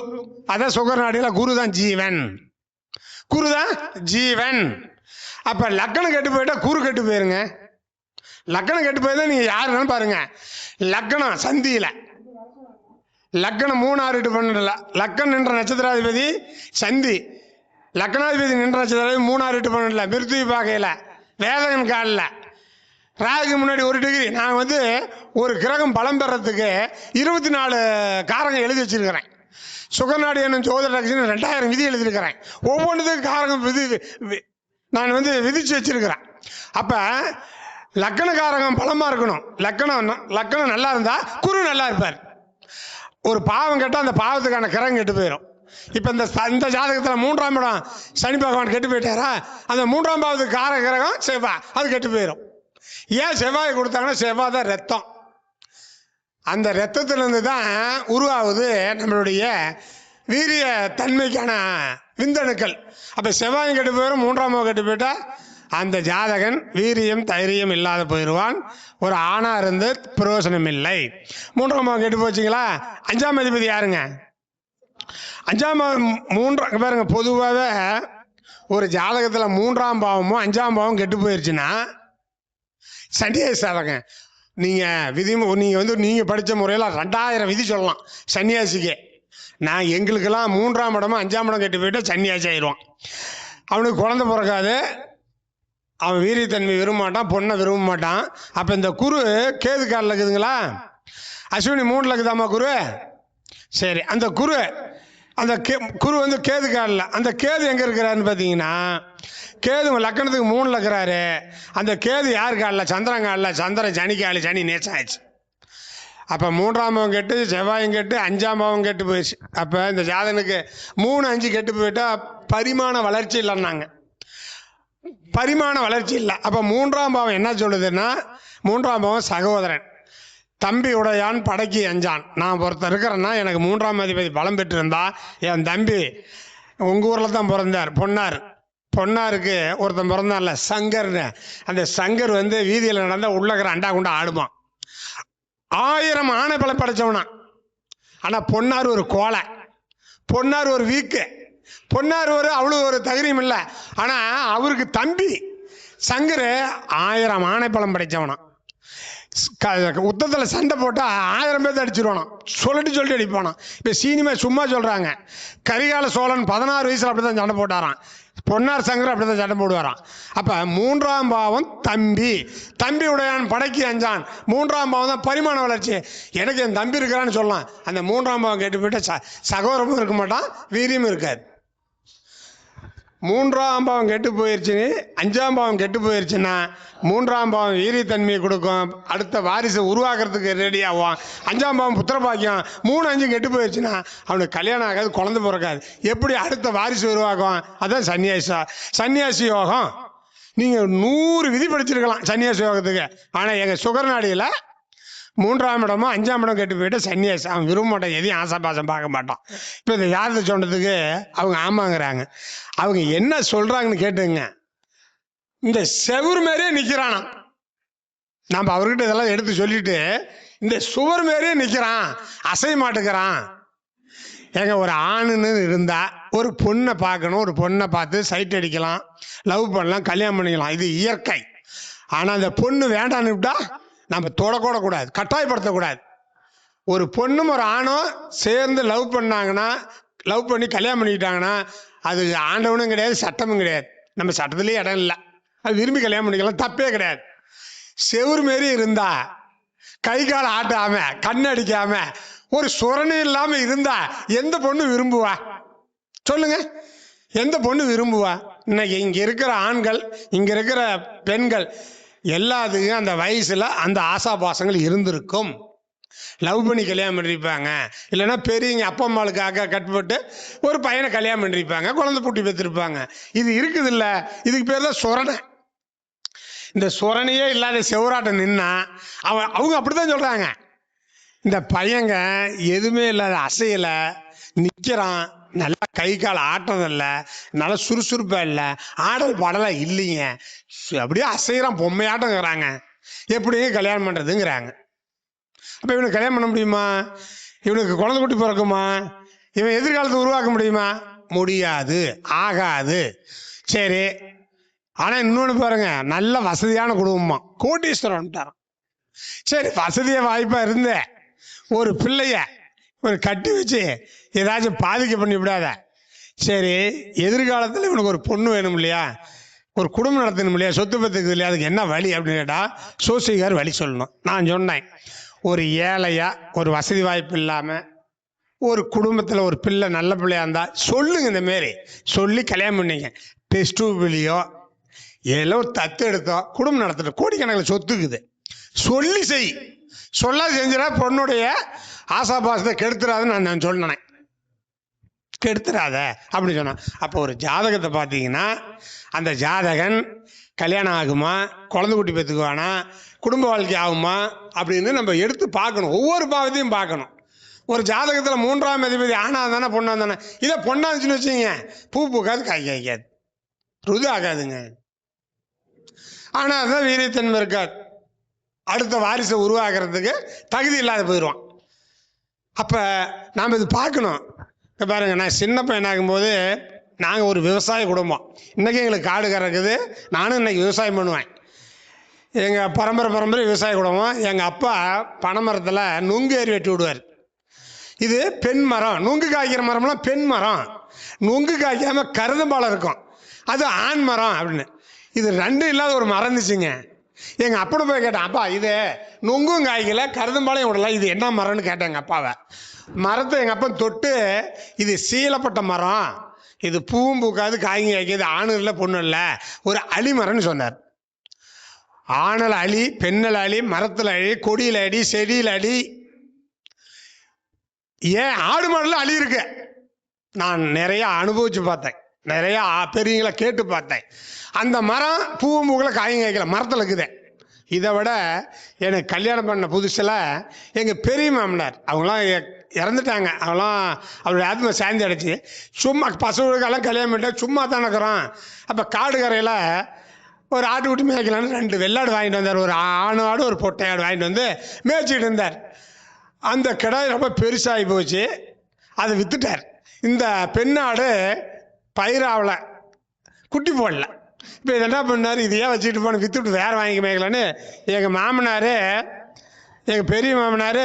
S1: அதான் சுகர்நாடியில் குரு தான் ஜீவன், குரு தான் ஜீவன். அப்ப லக்கணம் கெட்டு போயிட்டா குரு கெட்டு போயிருங்க. லக்கணம் கெட்டு போயிருந்தா நீங்க யாருன்னு பாருங்க. லக்கணம் சந்தியில லக்கணம் 3 6 8 12 லக்கணம் நின்ற நட்சத்திராதிபதி சந்தி, லக்கணாதிபதி நின்ற நட்சத்திராதிபதி 3 6 8 12 மிருத்வி பாகையில வேதகன் காலில் ராகுக்கு முன்னாடி 1 டிகிரி. நான் வந்து ஒரு கிரகம் பலம் பெறத்துக்கு 24 காரகம் எழுதி வச்சிருக்கிறேன். சுகநாடி என்னும் ஜோதிட 2000 விதி எழுதியிருக்கிறேன். ஒவ்வொன்றுத்துக்கும் காரகம் நான் வந்து விதிச்சு வச்சிருக்கிறேன். அப்ப லக்கணக்காரகம் பலமா இருக்கணும். லக்கணம் நல்லா இருந்தா குரு நல்லா இருப்பார். ஒரு பாவம் கேட்டால் அந்த பாவத்துக்கான கிரகம் கெட்டு போயிடும். இப்ப இந்த ஜாதகத்தில் 3ஆம் இடம் சனி பகவான் கெட்டு போயிட்டாரா, அந்த 3ஆம் பாவத்துக்கு கார கிரகம் செவ்வாய், அது கெட்டு போயிடும். ஏன் செவ்வாய் கொடுத்தாங்கன்னா, செவ்வாய் தான் ரத்தம். அந்த ரத்தத்திலிருந்து தான் உருவாகுது நம்மளுடைய வீரிய தன்மைக்கான விந்தணுக்கள். அப்ப செவ்வாயும் கெட்டு போயிடும், 3ஆம் பாவம் கெட்டு போயிட்டா அந்த ஜாதகன் வீரியம் தைரியம் இல்லாத போயிடுவான். ஒரு ஆணா இருந்து பிரயோசனம் இல்லை. 3ஆம் பாவம் கெட்டு போச்சுங்களா? 5ஆம் அதிபதி யாருங்க? 5ஆம் பாவம் பாருங்க. பொதுவாகவே ஒரு ஜாதகத்தில் 3ஆம் பாவமும் 5ஆம் பாவம் கெட்டு போயிருச்சுன்னா சன்னியாசிங்க. நீங்க படித்த முறையில் 2000 விதி சொல்லலாம் சன்னியாசிக்கு. எங்களுக்கெல்லாம் 3ஆம் இடமும் 5ஆம் இடம் கெட்டு போயிட்டா சன்னியாசி ஆயிடுவான். அவனுக்கு குழந்தை பிறக்காது, அவன் வீரியத்தன்மை விரும்ப மாட்டான், பொண்ணை விரும்ப மாட்டான். அப்போ இந்த குரு கேது காலில் இருக்குதுங்களா? அஸ்வினி 3ல் இருக்குதாம்மா குரு? சரி, அந்த குரு வந்து கேது காலில். அந்த கேது எங்கே இருக்கிறாருன்னு பார்த்தீங்கன்னா, கேது லக்கணத்துக்கு 3ல் இருக்கிறாரு. அந்த கேது யார் காலில்? சந்திரன் காலில். சந்திரன் சனி காலி, சனி நேசம் ஆயிடுச்சு. அப்போ 3ஆம் பாவம் கெட்டு, செவ்வாயும் கெட்டு, 5ஆம் பாவம் கெட்டு போயிடுச்சு. அப்போ இந்த ஜாதகனுக்கு 3 5 கெட்டு போயிட்டா பரிமாண வளர்ச்சி இல்லைன்னாங்க. பரிமாண வளர்ச்சி இல்லை. அப்போ 3ஆம் பாவம் என்ன சொல்லுதுன்னா, 3ஆம் பாவம் சகோதரன், தம்பி உடையான் படைக்கு அஞ்சான். நான் ஒருத்தர் இருக்கிறேன்னா எனக்கு 3ஆம் அதிபதி பலம் பெற்றிருந்தா, என் தம்பி உங்கள் ஊரில் தான் பிறந்தார், பொன்னார், பொன்னாருக்கு ஒருத்தன் பிறந்தான்ல சங்கர்னு, அந்த சங்கர் வந்து வீதியில் நடந்தால் உள்ளக்கிற அண்டா குண்டா ஆடுவான். 1000 ஆணை பல படைச்சவனா. ஆனால் பொன்னார் ஒரு கோலை, பொன்னார் ஒரு வீக்கு, பொன்னார் ஒரு அவ்வளோ ஒரு தகுதியும் இல்லை. ஆனால் அவருக்கு தம்பி சங்கர் 1000 ஆணைப்பழம் படைச்சவனா. யுத்தத்தில் சண்டை போட்டால் 1000 பேர்த்து அடிச்சிருவானா, சொல்லிட்டு அடிப்பானா. இப்போ சினிமா சும்மா சொல்கிறாங்க. கரிகால சோழன் 16 வயசில் அப்படி தான் சண்டை போட்டாரான். பொன்னார் சங்கர் அப்படி தான் சண்டை போடுவாரான். அப்போ 3ஆம் பாவம் தம்பி, தம்பி உடையான் படைக்கு அஞ்சான். 3ஆம் பாவம் தான் பரிமாண வளர்ச்சி. எனக்கு என் தம்பி இருக்கிறான்னு சொல்லலாம். அந்த 3ஆம் பாவம் கேட்டு போயிட்டு சகோதரமும் இருக்க மாட்டான், வீரியமும் இருக்காது. 3ஆம் பாவம் கெட்டு போயிடுச்சு, 5ஆம் பாவம் கெட்டு போயிடுச்சுன்னா 3ஆம் பாவம் வீரியத்தன்மையை கொடுக்கும், அடுத்த வாரிசை உருவாக்குறதுக்கு ரெடி ஆகும். 5ஆம் பாவம் புத்திரபாக்கியம். 3, 5 கெட்டு போயிடுச்சுன்னா அவனுக்கு கல்யாணம் ஆகாது, குழந்தை பிறக்காது. எப்படி அடுத்த வாரிசு உருவாகும்? அதான் சன்னியாசி யோகம். நீங்கள் 100 விதி படிச்சிருக்கலாம் சன்னியாசி யோகத்துக்கு. ஆனால் எங்கள் சுகர்நாடியில் 3ஆம் இடமும் 5ஆம் இடம் கெட்டு போயிட்டு சன்னியாசி. அவன் விரும்ப மாட்டான், எதையும் ஆசாபாசம் பார்க்க மாட்டான். இப்போ இந்த யாரத்தை சொன்னதுக்கு அவங்க ஆமாங்கிறாங்க. அவங்க என்ன சொல்கிறாங்கன்னு கேட்டுங்க. இந்த செவுர் மாரியே நிற்கிறானா. நாம் அவர்கிட்ட இதெல்லாம் எடுத்து சொல்லிட்டு இந்த சுவர் மாரியே நிற்கிறான், அசைய மாட்டேங்கிறான். ஏங்க ஒரு ஆணுன்னு இருந்தால் ஒரு பொண்ணை பார்க்கணும், ஒரு பொண்ணை பார்த்து சைட் அடிக்கலாம், லவ் பண்ணலாம், கல்யாணம் பண்ணிக்கலாம், இது இயற்கை. ஆனால் அந்த பொண்ணு வேண்டான்னு விட்டா நம்ம தொடக்கூடாது, கட்டாயப்படுத்தக்கூடாது. ஒரு பொண்ணும் ஒரு ஆணும் சேர்ந்து லவ் பண்ணாங்கன்னா, லவ் பண்ணி கல்யாணம் பண்ணிக்கிட்டாங்கன்னா அது ஆண்டவனும் கிடையாது, சட்டமும் கிடையாது. நம்ம சட்டத்திலேயே இடம் இல்லை, அது விரும்பி கல்யாணம் பண்ணிக்கலாம், தப்பே கிடையாது. செவுர் மாரி இருந்தா, கை கால் ஆட்டாம, கண் அடிக்காம, ஒரு சுரணி இல்லாம இருந்தா எந்த பொண்ணு விரும்புவா சொல்லுங்க? எந்த பொண்ணு விரும்புவா? இன்னைக்கு இங்க இருக்கிற ஆண்கள், இங்க இருக்கிற பெண்கள் எல்லாத்துக்கும் அந்த வயசுல அந்த ஆசாபாசங்கள் இருந்திருக்கும். லவ் பண்ணி கல்யாணம் பண்ணிருப்பாங்க, இல்லைன்னா பெரியவங்க அப்பா அம்மாளுக்காக கட்டுப்பட்டு ஒரு பையனை கல்யாணம் பண்ணிருப்பாங்க, குழந்தை பூட்டி பெற்றிருப்பாங்க. இது இருக்குது இல்ல, இதுக்கு பேர் தான் சுரணை. இந்த சுரணையே இல்லாத செவராட்டம் நின்னா அவங்க அப்படித்தான் சொல்றாங்க. இந்த பையங்க எதுவுமே இல்லாத அசையல நிக்கிறான், நல்லா கை கால் ஆட்டதில்ல, நல்லா சுறுசுறுப்பா இல்லை, ஆடல் பாடலா இல்லைங்க, அப்படியே அசைகிறான், பொம்மையாட்டங்கிறாங்க. எப்படிங்க கல்யாணம் பண்றதுங்கிறாங்க. அப்ப இவனுக்கு கல்யாணம் பண்ண முடியுமா? இவனுக்கு குழந்தை குட்டி பிறக்குமா? இவன் எதிர்காலத்தை உருவாக்க முடியுமா? முடியாது, ஆகாது. சரி, ஆனா இன்னொன்னு பாருங்க, நல்ல வசதியான குடும்பமா, கோட்டீஸ்வரன். சரி, வசதிய வாய்ப்பா இருந்த ஒரு பிள்ளைய ஒரு கட்டி வச்சு ஏதாச்சும் பாதிக்க பண்ணி விடாத. சரி, எதிர்காலத்தில் இவனுக்கு ஒரு பொண்ணு வேணும் இல்லையா, ஒரு குடும்பம் நடத்தணும் இல்லையா, சொத்து பத்துக்குது இல்லையா, அதுக்கு என்ன வழி அப்படின்னு கேட்டா சோசியக்கார் வழி சொல்லணும். நான் சொன்னேன், ஒரு ஏழையா, ஒரு வசதி வாய்ப்பு இல்லாம ஒரு குடும்பத்தில் ஒரு பிள்ளை நல்ல பிள்ளையா இருந்தா சொல்லுங்க, இந்த மாரி சொல்லி கல்யாணம் பண்ணிங்க. டெஸ்ட் டியூப்லையோ ஏதோ தத்து எடுத்தோ குடும்பம் நடத்திட்டு கோடிக்கணக்கில் சொத்துக்குது, சொல்லி செய். சொல்லாது செஞ்சிடா பொண்ணுடைய ஆசாபாசத்தை கெடுத்துறாதுன்னு நான் சொன்னேன். கெடுத்துறாத அப்படின்னு சொன்னான். அப்போ ஒரு ஜாதகத்தை பார்த்தீங்கன்னா அந்த ஜாதகன் கல்யாணம் ஆகுமா, குழந்தை குட்டி பெற்றுக்குவானா, குடும்ப வாழ்க்கை ஆகுமா அப்படின்னு நம்ம எடுத்து பார்க்கணும். ஒவ்வொரு பாவத்தையும் பார்க்கணும். ஒரு ஜாதகத்தில் 3ஆம் அதிபதி ஆனா தானே பொண்ணா தானே, இதை பொண்ணா இருந்துச்சுன்னு வச்சுங்க, பூ பூக்காது, காய் காய்க்காது, ருது ஆகாதுங்க. ஆனால் அதுதான் வீரியத்தன்மை இருக்காது, அடுத்த வாரிசை உருவாக்குறதுக்கு தகுதி இல்லாத போயிடுவான். அப்போ நாம் இது பார்க்கணும். இப்போ பாருங்க, நான் சின்ன பையன் ஆகும்போது நாங்கள் ஒரு விவசாய குடும்பம். இன்றைக்கி எங்களுக்கு காடு கறக்குது, நானும் இன்றைக்கி விவசாயம் பண்ணுவேன். எங்கள் பரம்பரை விவசாய குடும்பம். எங்கள் அப்பா பனைமரத்தில் நுங்கு ஏறி வெட்டி விடுவார். இது பெண் மரம், நுங்கு காய்க்கிற மரம்லாம் பெண் மரம், நுங்கு காய்க்காமல் கருதம்பாலம் இருக்கும், அது ஆண் மரம் அப்படின்னு. இது ரெண்டும் இல்லாத ஒரு மரம் இருந்துச்சுங்க. எங்கள் அப்பனை போய் கேட்டேன், அப்பா இது நுங்கும் காய்க்கல, கருதம்பாளையம் விடல, இது என்ன மரம்னு கேட்டேன் எங்கள் அப்பாவை. மரத்தை எங்கள் அப்பா தொட்டு, இது சீலப்பட்ட மரம், இது பூவும் பூக்காது, காய்ங்க காய்க்காது, ஆணு இல்லை பொண்ணு இல்லை, ஒரு அழி மரம்னு சொன்னார். ஆணல் அழி, பெண்ணல் அழி, மரத்தில் அழி, கொடியில் அடி, செடியில் அடி, ஏன் ஆடு மாடல அழி இருக்கு. நான் நிறைய அனுபவிச்சு பார்த்தேன், நிறைய பெரியவங்களை கேட்டு பார்த்தேன். அந்த மரம் பூவும் பூக்களை காயும் காய்க்கல, மரத்தில் இருக்குது. இதை விட எனக்கு கல்யாணம் பண்ண புதுசில் எங்கள் பெரிய மாமனார், அவங்களாம் இறந்துட்டாங்க. அவெல்லாம் அவருடைய ஆத்மா சாந்தி அடைச்சி. சும்மா பசங்களுக்கெல்லாம் கல்யாணம் பண்ணிட்டா சும்மா தான் இருக்கிறோம். அப்போ காடு கரையில் ஒரு ஆட்டுக்குட்டி மேய்க்கலான்னு 2 வெள்ளாடு வாங்கிட்டு வந்தார். ஒரு ஆணு ஆடு ஒரு பொட்டை ஆடு வாங்கிட்டு வந்து மேய்ச்சிக்கிட்டு இருந்தார். அந்த கிடாய் ரொம்ப பெருசாகி போச்சு. அதை விற்றுட்டார். இந்த பெண்ணாடு பயிராவில் குட்டி போடல. இப்போ இது என்ன பண்ணார், இதையே வச்சுக்கிட்டு போன விற்றுட்டு வேறு வாங்கி மேய்க்கலான்னு எங்கள் மாமனார், எங்கள் பெரிய மாமனார்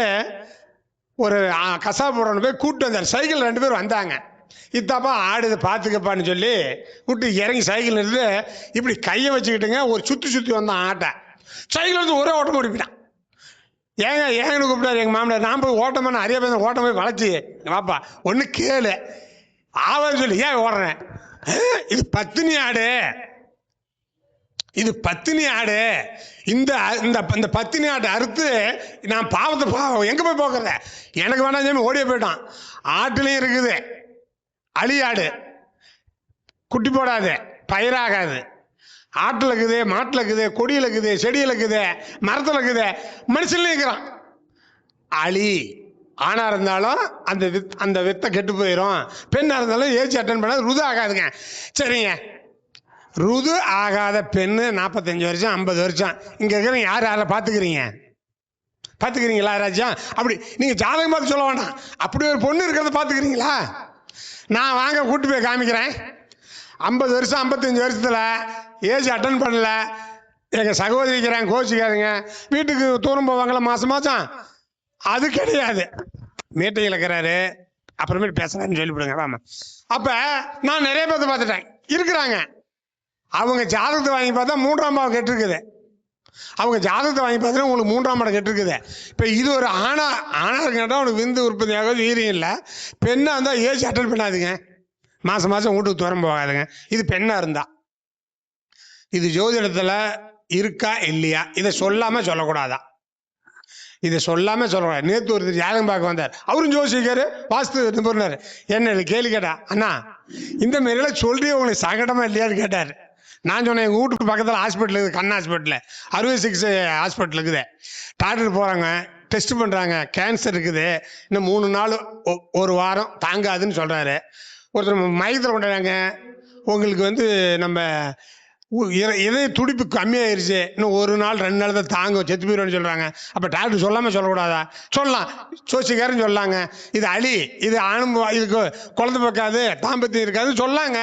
S1: ஒரு கசாப்பு போடணும் போய் கூப்பிட்டு வந்தார். சைக்கிள் 2 பேர் வந்தாங்க. இத்தாப்பா ஆடு இதை பார்த்துக்கப்பான்னு சொல்லி கூப்பிட்டு இறங்கி சைக்கிள் இருந்து இப்படி கையை வச்சுக்கிட்டுங்க ஒரு சுற்றி வந்தான் ஆட்டை. சைக்கிள் வந்து ஒரே ஓட்டம் ஓடிப்பிட்டான். ஏங்கன்னு கூப்பிட்டாரு எங்கள் மாமனார். நான் போய் ஓட்டமான நிறைய பேர் ஓட்டம் போய் வளைச்சி வாப்பா ஒன்று கேளு ஆவான்னு சொல்லி ஏன் ஓடுறேன், இது பத்தினி ஆடு, இது பத்தினி ஆடு. இந்த பத்தினி ஆட்டை அறுத்து நான் பாவம் எங்கே போய் போக்குறத, எனக்கு வேணாம் சொல்லி ஓடியே போயிட்டான். ஆட்டுலையும் இருக்குது அழி ஆடு, குட்டி போடாது, பயிராகாது. ஆட்டில் இருக்குது, மாட்டில் இருக்குது, கொடியில் இருக்குது, செடியில் இருக்குது, மரத்தில் இருக்குது, மனுஷன்லையும் இருக்கிறான். அழி ஆணாக இருந்தாலும் அந்த வித்தை கெட்டு போயிடும். பெண்ணாக இருந்தாலும் ஏஜ் அட்டன் பண்ணாது, ருது ஆகாதுங்க. சரிங்க, ருது ஆகாத பெண்ணு 45 வருஷம் 50 வருஷம் இங்கே இருக்கிறவங்க யாரை பார்த்துக்கிறீங்களா ராஜ்யம்? அப்படி நீங்கள் ஜாதகம் பார்த்து சொல்ல வேண்டாம். அப்படி ஒரு பொண்ணு இருக்கிறத பார்த்துக்கிறீங்களா? நான் வாங்க கூட்டு போய் காமிக்கிறேன். 50 வருஷம் 55 வருஷத்தில் ஏஜ் அட்டன் பண்ணல, எங்கள் சகோதரிக்கிறேன், கோச்சிக்காதுங்க. வீட்டுக்கு தூரம் போவாங்களா மாதம் அது கிடையாது. மீட்டிங் இழக்கிறாரு, அப்புறமேட்டு பேசுகிறாருன்னு சொல்லிவிடுங்க வாமா. அப்போ நான் நிறைய பேர்த்த பார்த்துட்டேன் இருக்கிறாங்க. அவங்க ஜாதகத்தை வாங்கி பார்த்தா 3ஆம் பாவம் கெட்டுருக்குது. அவங்க ஜாதகத்தை வாங்கி பார்த்தா உங்களுக்கு 3ஆம் இடம் கெட்டுருக்குது. இப்போ இது ஒரு ஆணாக கேட்டால் உனக்கு விந்து உற்பத்தி ஆகாது, வீரியம் இல்லை. பெண்ணாக இருந்தால் ஏஜ் அட்டன் பண்ணாதுங்க, மாதம் வீட்டுக்கு தூரம் போகாதுங்க. இது பெண்ணாக இருந்தா. இது ஜோதிடத்தில் இருக்கா இல்லையா இதை சொல்லாமல் சொல்லக்கூடாதா? இதை சொல்லாமல் சொல்லக்கூடாது. நேற்று ஒருத்தர் ஜாதகம் பார்க்க வந்தார். அவரும் ஜோசிக்காரு, வாஸ்து நிபுணர். என்ன கேள்வி கேட்டா, அண்ணா இந்த மாரியெல்லாம் சொல்றீ உங்களுக்கு சங்கடமா இல்லையான்னு கேட்டார். நான் சொன்னேன், எங்கள் வீட்டுக்கு பக்கத்தில் ஹாஸ்பிட்டல் இருக்குது, கண் ஹாஸ்பிட்டலு, அறுவை சிகிச்சை ஹாஸ்பிட்டல் இருக்குது. டாக்டர் போகிறாங்க, டெஸ்ட் பண்ணுறாங்க, கேன்சர் இருக்குது, இன்னும் 3 நாள் 1 வாரம் தாங்காதுன்னு சொல்கிறாரு. ஒருத்தர் மையத்தில் கொண்டாங்க, உங்களுக்கு நம்ம இதய துடிப்பு கம்மியாயிருச்சு, இன்னும் 1 நாள் 2 நாள் தான் தாங்கும், செத்து போயிடும்னு சொல்கிறாங்க. அப்போ டாக்டர் சொல்லாமல் சொல்லக்கூடாதா? சொல்லலாம். சோசிக்காரன்னு சொல்லாங்க, இது அழி, இது இதுக்கு குழந்தை பார்க்காது, தாம்பத்தியம் இருக்காதுன்னு சொல்லாங்க.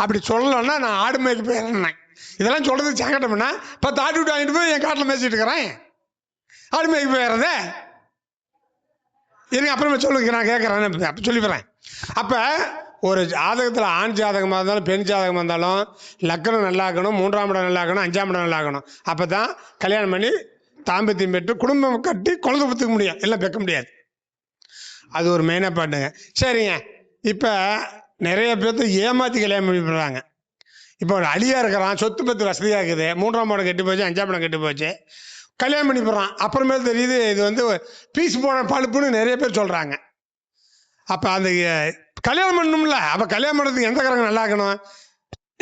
S1: அப்படி சொல்லலைன்னா நான் ஆடு மேய்க்க போயிடுறேன். இதெல்லாம் சொல்கிறது சங்கடம்னா 10 ஆடு விட்டு வாங்கிட்டு போய் என் காட்டில் மேய்ச்சிட்டு இருக்கிறேன். ஆடு மேய்க்க போயிடுறதே எனக்கு அப்புறமே சொல்லுங்க, நான் கேட்குறேன், அப்போ சொல்லிடுறேன். அப்போ ஒரு ஜாதகத்தில் ஆண் ஜாதகமாக இருந்தாலும் பெண் ஜாதகமாக இருந்தாலும் லக்கணம் நல்லா இருக்கணும், 3ஆம் இடம் நல்லா இருக்கணும், 5ஆம் இடம் நல்லா இருக்கணும். அப்போ தான் கல்யாணம் பண்ணி தாம்பத்தியம் பெற்று குடும்பம் கட்டி குழந்தை பெற்றுக்க முடியும், எல்லாம் பெற்க முடியாது. அது ஒரு மெயினாக பாட்டுங்க. சரிங்க, இப்போ நிறைய பேர்த்து ஏமாற்றி கல்யாணம் பண்ணி போடுறாங்க. இப்போ ஒரு அழியாக இருக்கிறான், சொத்து பத்து வசதியாக இருக்குது, 3ஆம் இடம் கெட்டு போச்சு, 5ஆம் இடம் கெட்டு போச்சு, கல்யாணம் பண்ணி போடுறான். அப்புறமேல் தெரியுது இது பீஸ் போன பழுப்புன்னு நிறைய பேர் சொல்கிறாங்க. அப்போ அந்த கல்யாணம் பண்ணணும்ல, அப்போ கல்யாணம் பண்ணுறதுக்கு எந்த கிரகம் நல்லா இருக்கணும்?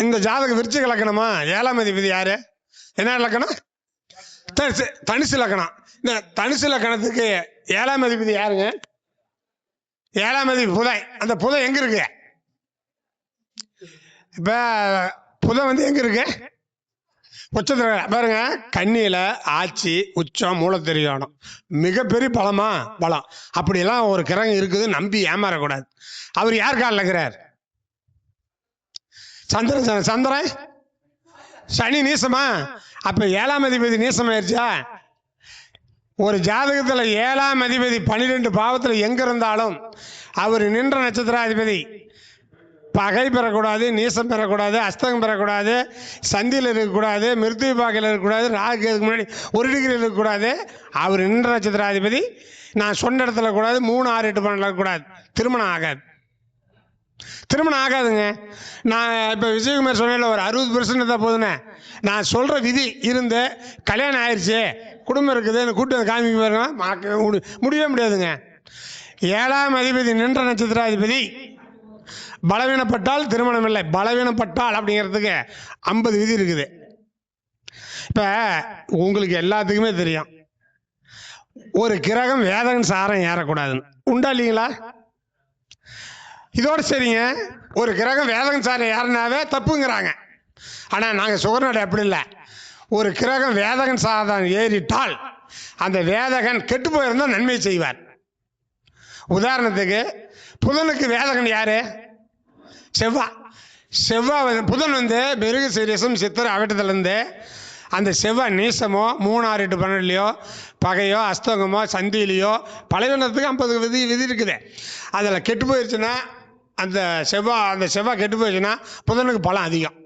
S1: இந்த ஜாதகம் விருச்சிக லக்கணமா? 7ஆம் அதிபதி யாரு? என்ன லக்கணம்? தனுசு லக்கணம். இந்த தனுசு லக்கணத்துக்கு 7ஆம் அதிபதி யாருங்க? 7ஆம் அதிபதி புதை. அந்த புதை எங்க இருக்கு? இப்போ புதை எங்க இருக்கு? உச்சத்தில் பாருங்க, கண்ணியில் ஆட்சி உச்சம் மூல தெரியானம் மிகப்பெரிய பலம். அப்படியெல்லாம் ஒரு கிரகம் இருக்குது, நம்பி ஏமாறக்கூடாது. அவர் யார் காலில் இருக்கிறார்? சந்திரன் சனி நீசமா? அப்ப 7ஆம் அதிபதி நீசமாயிருச்சா? ஒரு ஜாதகத்தில் 7ஆம் அதிபதி 12 பாவத்தில் எங்க இருந்தாலும் அவர் நின்ற நட்சத்திராதிபதி பகை பெறக்கூடாது, நீசம் பெறக்கூடாது, அஸ்தகம் பெறக்கூடாது, சந்தியில் இருக்கக்கூடாது, மிருத்யு பாகையில் இருக்கக்கூடாது, ராகுக்கு முன்னாடி 1 டிகிரி இருக்கக்கூடாது. அவர் நின்ற நட்சத்திராதிபதி நான் சொன்ன இடத்துல கூடாது, 3, 6, 8, 12 இருக்கக்கூடாது. திருமணம் ஆகாதுங்க. நான் இப்போ விஜயகுமார் சொன்னேன், ஒரு 60% தான் போதுன்னு. நான் சொல்கிற விதி இருந்து கல்யாணம் ஆயிடுச்சு, குடும்பம் இருக்குது, இந்த கூட்டம் காமிக்க பாருங்க, முடியவே முடியாதுங்க. 7ஆம் அதிபதி நின்ற நட்சத்திராதிபதி பலவீனப்பட்டால் திருமணம் இல்லை. பலவீனப்பட்டால் அப்படிங்கிறதுக்கு 50 விதி இருக்குது. இப்போ உங்களுக்கு எல்லாத்துக்குமே தெரியும், ஒரு கிரகம் வேதகன் சாரம் ஏறக்கூடாதுன்னு உண்டா இல்லைங்களா? இதோட சரிங்க, ஒரு கிரகம் வேதகன் சாரம் ஏறினாவே தப்புங்கிறாங்க. ஆனால் நாங்கள் சுகர்நாடு அப்படி இல்லை. ஒரு கிரகம் வேதகன் சாரம் ஏறிட்டால் அந்த வேதகன் கெட்டு போயிருந்தால் நன்மை செய்வார். உதாரணத்துக்கு புதனுக்கு வேதகன் யாரு? செவ்வாய். செவ்வாய் புதன் மிருக சீரியஸும் சித்திர அகட்டத்திலேருந்து அந்த செவ்வாய் நீசமோ 3, 6, 8, 12லையோ பகையோ அஸ்தங்கமோ சந்தியிலையோ பலவீனத்துக்கு 50 விதி இருக்குது. அதில் கெட்டு போயிடுச்சுன்னா அந்த செவ்வாய் கெட்டு போயிடுச்சுன்னா புதனுக்கு பலம் அதிகம்.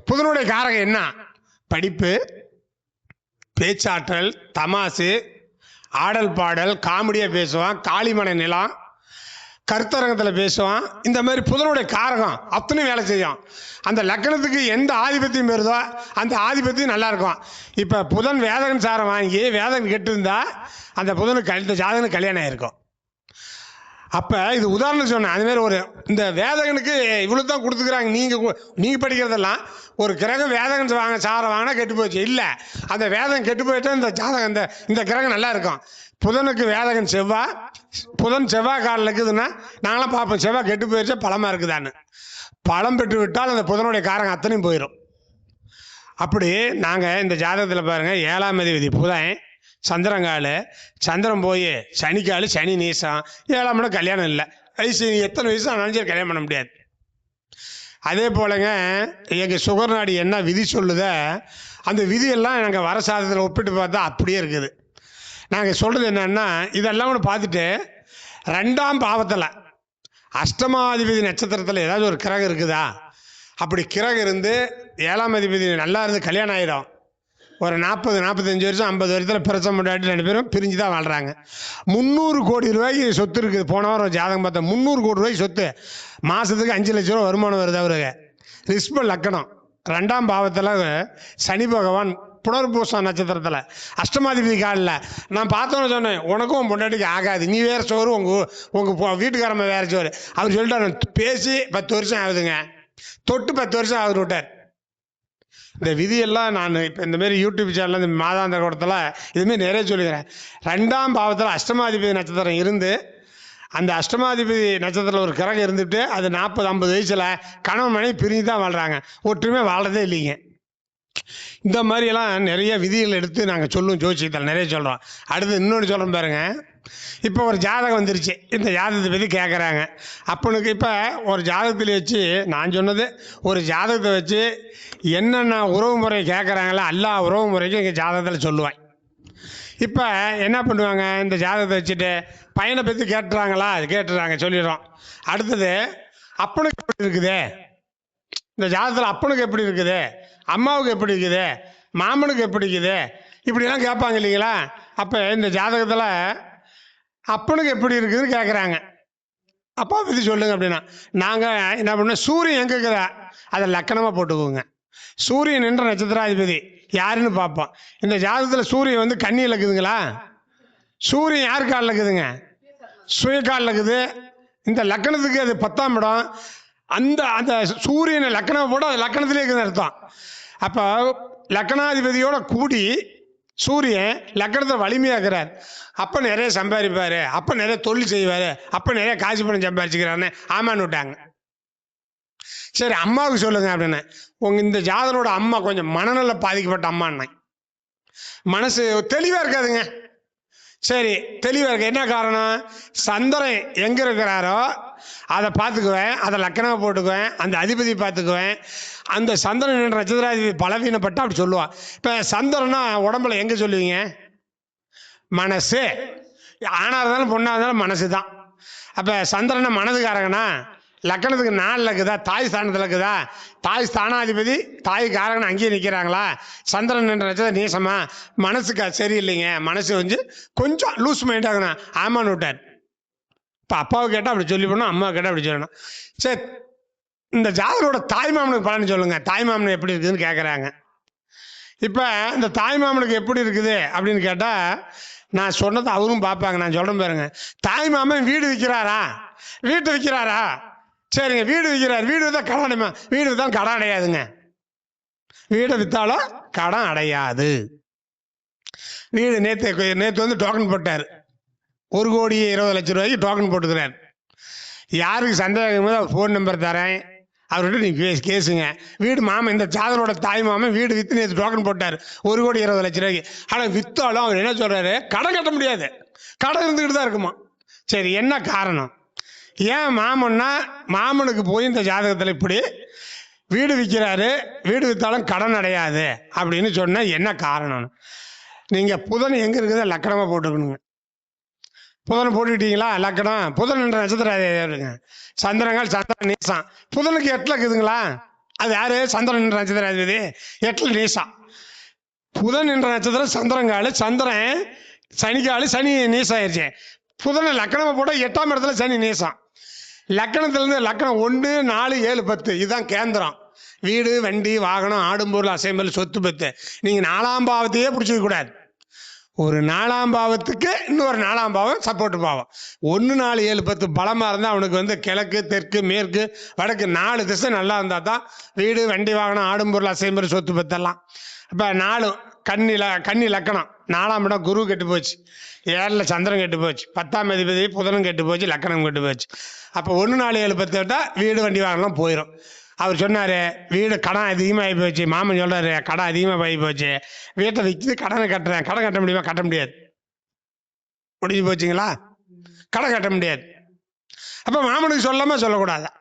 S1: புதனுடைய காரகம் என்ன? படிப்பு, பேச்சாற்றல், தமாசு, ஆடல் பாடல், காமெடியாக பேசுவான், காளிமனை நிலம், கருத்தரங்கத்தில் பேசுவான். இந்த மாதிரி புதனுடைய காரகம் அத்தனை வேலை செய்யும். அந்த லக்கணத்துக்கு எந்த ஆதிபத்தியம் வருதோ அந்த ஆதிபத்தியம் நல்லா இருக்கும். இப்போ புதன் வேதகன் சாரம் வாங்கி வேதகன் கெட்டு இருந்தா அந்த புதனுக்கு ஜாதகனுக்கு கல்யாணம் ஆயிருக்கும். அப்போ இது உதாரணம் சொன்னேன். அதுமாரி ஒரு இந்த வேதகனுக்கு இவ்வளோ தான் கொடுத்துக்கிறாங்க. நீங்கள் படிக்கிறதெல்லாம் ஒரு கிரகம் வேதகன் சாரம் வாங்கினா கெட்டு போச்சு இல்லை, அந்த வேதகம் கெட்டு போயிட்டா இந்த ஜாதகம் இந்த கிரகம் நல்லா இருக்கும். புதனுக்கு வேதகன் செவ்வாய், புதன் செவ்வாய் காலில் இருக்குதுன்னா நாங்களாம் பார்ப்போம் செவ்வாய் கெட்டு போயிடுச்சா பழமாக இருக்குதான்னு. பழம் பெற்று விட்டால் அந்த புதனுடைய காரகம் அத்தனையும் போயிடும். அப்படி நாங்கள் இந்த ஜாதகத்தில் பாருங்கள், 7ஆம் அதிபதி புதன், சந்திரங்கால், சந்திரன் போய் சனிக்கால், சனி நீசம், 7ஆம் இடம் கல்யாணம் இல்லை. வயசு எத்தனை வயசு ஆனாலும் சரி கல்யாணம் பண்ண முடியாது. அதே போலங்க எங்கள் சுகர்நாடு என்ன விதி சொல்லுத அந்த விதியெல்லாம் நாங்கள் வர சாதத்தில் ஒப்பிட்டு பார்த்தா அப்படியே இருக்குது. நாங்கள் சொல்கிறது என்னென்னா இதெல்லாம் ஒன்று பார்த்துட்டு 2ஆம் பாவத்தில் அஷ்டமாதிபதி நட்சத்திரத்தில் ஏதாவது ஒரு கிரகம் இருக்குதா? அப்படி கிரகம் இருந்து 7ஆம் அதிபதி நல்லா இருந்து கல்யாணம் ஆகிடும். ஒரு 40, 45 வருஷம் 50 வருஷத்தில் பிரச்சனை முன்னாடி 2 பேரும் பிரிஞ்சு தான் வாழ்கிறாங்க. 300 கோடி ரூபாய்க்கு சொத்து இருக்குது. போன வாரம் ஜாதகம் பார்த்தா 300 கோடி ரூபாய்க்கு சொத்து, மாதத்துக்கு 5 லட்ச ரூபா வருமானம் வருது அவருக்கு. ரிஸ்ப லக்கணம் 2ஆம் பாவத்தில் சனி பகவான் புனர்பூசம் நட்சத்திரத்தில் அஷ்டமாதிபதி காலில். நான் பார்த்தோன்னு சொன்னேன், உனக்கும் உன் பொண்டாட்டிக்கு ஆகாது, நீ வேறு சோறு, உங்கள் வீட்டுக்காரம்மா வேறு சோறு. அவர் சொல்லிட்டார், பேசி 10 வருஷம் ஆகுதுங்க, தொட்டு 10 வருஷம் ஆகுது விட்டார். இந்த விதியெல்லாம் நான் இப்போ இந்தமாரி யூடியூப் சேனலில் இந்த மாதாந்திர கூடத்தில் இதுமாரி நிறைய சொல்லிக்கிறேன். 2ஆம் பாவத்தில் அஷ்டமாதிபதி நட்சத்திரம் இருந்து அந்த அஷ்டமாதிபதி நட்சத்திரத்தில் ஒரு கிரகம் இருந்துட்டு அது 40, 50 வயசில் கணவன் மனைவி பிரிஞ்சு தான் வாழ்கிறாங்க, ஒற்றுமையாக வாழ்றதே இல்லைங்க. இந்த மாதிரியெல்லாம் நிறைய விதிகள் எடுத்து நாங்கள் சொல்லுவோம், ஜோசியத்தில் நிறைய சொல்கிறோம். அடுத்து இன்னொன்று சொல்கிறோம் பாருங்க. இப்போ ஒரு ஜாதகம் வந்துருச்சு, இந்த ஜாதகத்தை பற்றி கேட்குறாங்க. அப்பனுக்கு இப்போ ஒரு ஜாதகத்தில் வச்சு நான் சொன்னது, ஒரு ஜாதகத்தை வச்சு என்னென்ன உறவு முறை கேட்குறாங்களோ எல்லா உறவு முறைக்கும் எங்கள் ஜாதகத்தில் சொல்லுவேன். இப்போ என்ன பண்ணுவாங்க, இந்த ஜாதகத்தை வச்சுட்டு பையனை பற்றி கேட்டுறாங்க சொல்லிடுறோம். அடுத்தது அப்பனுக்கு எப்படி இருக்குது, இந்த ஜாதகத்தில் அப்பனுக்கு எப்படி இருக்குது, அம்மாவுக்கு எப்படி இருக்குது, மாமனுக்கு எப்படி இருக்குது, இப்படிலாம் கேட்பாங்க இல்லைங்களா. அப்போ இந்த ஜாதகத்தில் அப்பனுக்கு எப்படி இருக்குதுன்னு கேட்குறாங்க. அப்பா பற்றி சொல்லுங்க அப்படின்னா நாங்கள் என்ன பண்ணோம், சூரியன் எங்கே இருக்குதா அதை லக்கணமாக போட்டுக்குவோங்க. சூரியன் என்ற நட்சத்திராதிபதி யாருன்னு பார்ப்போம். இந்த ஜாதகத்தில் சூரியன் கன்னியில் இருக்குதுங்களா, சூரியன் யார் காலில் இருக்குதுங்க, சுய காலில் இருக்குது. இந்த லக்கணத்துக்கு அது 10ஆம் இடம். அந்த சூரியனை லக்கணம் போட அது லக்கணத்திலே இருக்குதுன்னு அர்த்தம். அப்போ லக்கணாதிபதியோட கூடி சூரியன் லக்கணத்தை வலிமையாக்குறார். அப்போ நிறைய சம்பாதிப்பார், அப்போ நிறைய தொழில் செய்வார், அப்போ நிறைய காசு பணம் சம்பாதிச்சுக்கிறாருன்னு ஆமான்னு விட்டாங்க. சரி அம்மாவுக்கு சொல்லுங்க அப்படின்னு. இந்த ஜாதனோட அம்மா கொஞ்சம் மனநல பாதிக்கப்பட்ட அம்மான்னு, மனசு தெளிவாக இருக்காதுங்க. சரி தெளிவாக இருக்கு, என்ன காரணம், சந்திரன் எங்கே இருக்கிறாரோ அதை பார்த்துக்குவேன், அதை லக்கணமாக போட்டுக்குவேன், அந்த அதிபதி பார்த்துக்குவேன். அந்த சந்திரன் என்ற நட்சத்திராதிபதி பலவீனப்பட்டு அப்படி சொல்லுவான். இப்போ சந்திரனா உடம்புல எங்கே சொல்லுவீங்க, மனசு. ஆணாக இருந்தாலும் பொண்ணாக இருந்தாலும் மனசு தான். அப்போ சந்திரனை மனதுக்காரங்கண்ணா லக்கணத்துக்கு 4 இருக்குதா, தாய் ஸ்தானத்தில் இருக்குதா, தாய் ஸ்தானாதிபதி தாய் காரகன் அங்கேயே நிற்கிறாங்களா, சந்திரன் என்ற நட்சத்திரம் நீசமா, மனசுக்கு சரியில்லைங்க, மனசு கொஞ்சம் லூஸ் மைண்ட் ஆகணும் ஆமான்னு விட்டார். இப்போ அப்பாவை கேட்டால் அப்படி சொல்லி போடணும், அம்மாவை கேட்டால் அப்படி சொல்லணும். சரி இந்த ஜாதகரோட தாய்மாமனுக்கு பலன் சொல்லுங்க, தாய்மாமன் எப்படி இருக்குதுன்னு கேட்குறாங்க. இப்போ இந்த தாய்மாமனுக்கு எப்படி இருக்குது அப்படின்னு கேட்டால் நான் சொன்னதை அவரும் பார்ப்பாங்க. நான் சொல்கிறேன் பாருங்க, தாய்மாமன் வீடு விற்கிறாரா, வீட்டை விற்கிறாரா, சரிங்க வீடு விற்கிறார், வீடு விற்றா கடன் அடையுமா, வீடு விற்றாலும் கடன் அடையாதுங்க, வீடை விற்றாலும் கடன் அடையாது. வீடு நேற்று வந்து டோக்கன் போட்டார். 1,20,00,000 டோக்கன் போட்டுக்கிறார். யாருக்கு சந்தேகம் போது அவர் ஃபோன் நம்பர் தரேன், அவர்கிட்ட நீ கேசுங்க. வீடு மாமன், இந்த ஜாதகனோட தாய் மாமன் வீடு விற்று நேற்று டோக்கன் போட்டார் 1,20,00,000. ஆனால் விற்றாலும் அவர் என்ன சொல்கிறாரு, கடன் கட்ட முடியாது, கடன் இருந்துக்கிட்டு தான் இருக்குமா. சரி, என்ன காரணம்? ஏன் மாமன்னா மாமனுக்கு போய் இந்த ஜாதகத்தில் இப்படி வீடு விற்கிறாரு, வீடு விற்றாலும் கடன் அடையாது அப்படின்னு சொன்னால் என்ன காரணம்? நீங்கள் புதன் எங்கே இருக்குதோ லக்கணமாக போட்டுக்கணுங்க. புதன் போட்டுக்கிட்டீங்களா? லக்கணம் புதன் என்ற நட்சத்திரம் சந்திரங்கள் சந்திரன் நீசம். புதனுக்கு 8 இருக்குதுங்களா? அது யாரு? சந்திரன் என்ற நட்சத்திராதிபதி 8 நீசம். புதன் என்ற நட்சத்திரம் சந்திரங்காலு, சந்திரன் சனிக்காலு, சனி நீசம் ஆயிடுச்சு. புதனை லக்கணமாக போட்டால் 8ஆம் இடத்துல சனி நீசம். லக்கணத்திலேருந்து லக்கணம் 1, 4, 7, 10 இதுதான் கேந்திரம். வீடு, வண்டி, வாகனம், ஆடும்பொருள், அசைம்பொருள், சொத்து பத்து. நீங்கள் 4ஆம் பாவத்தையே பிடிச்சிக்க கூடாது. ஒரு 4ஆம் பாவத்துக்கு இன்னொரு 4ஆம் பாவம் சப்போர்ட் பாவம். 1, 4, 7, 10 பலமாக இருந்தால் அவனுக்கு வந்து கிழக்கு, தெற்கு, மேற்கு, வடக்கு 4 திசை நல்லா இருந்தால் தான் வீடு, வண்டி, வாகனம், ஆடும்பொருள், அசைம்பொருள், சொத்து பத்தெல்லாம். இப்போ 4 கன்னி லக்கணம், 4ஆம் இடம் குரு கெட்டு போச்சு, 7ல் சந்திரன் கெட்டு போச்சு, 10ஆம் அதிபதி புதனும் கெட்டு போச்சு, லக்கணம் கெட்டு போச்சு. அப்போ 1, 4, 7, 10 விட்டால் வீடு, வண்டி, வாகனம் போயிடும். அவர் சொன்னார் வீடு கடன் அதிகமாகி போச்சு. மாமன் சொல்கிறாரு கடன் அதிகமாக ஆகி போச்சு, வீட்டை விற்று கடனை கட்டுறேன். கடன் கட்ட முடியுமா? கட்ட முடியாது. முடிஞ்சு போச்சுங்களா? கடன் கட்ட முடியாது. அப்போ மாமனுக்கு சொல்லக்கூடாது.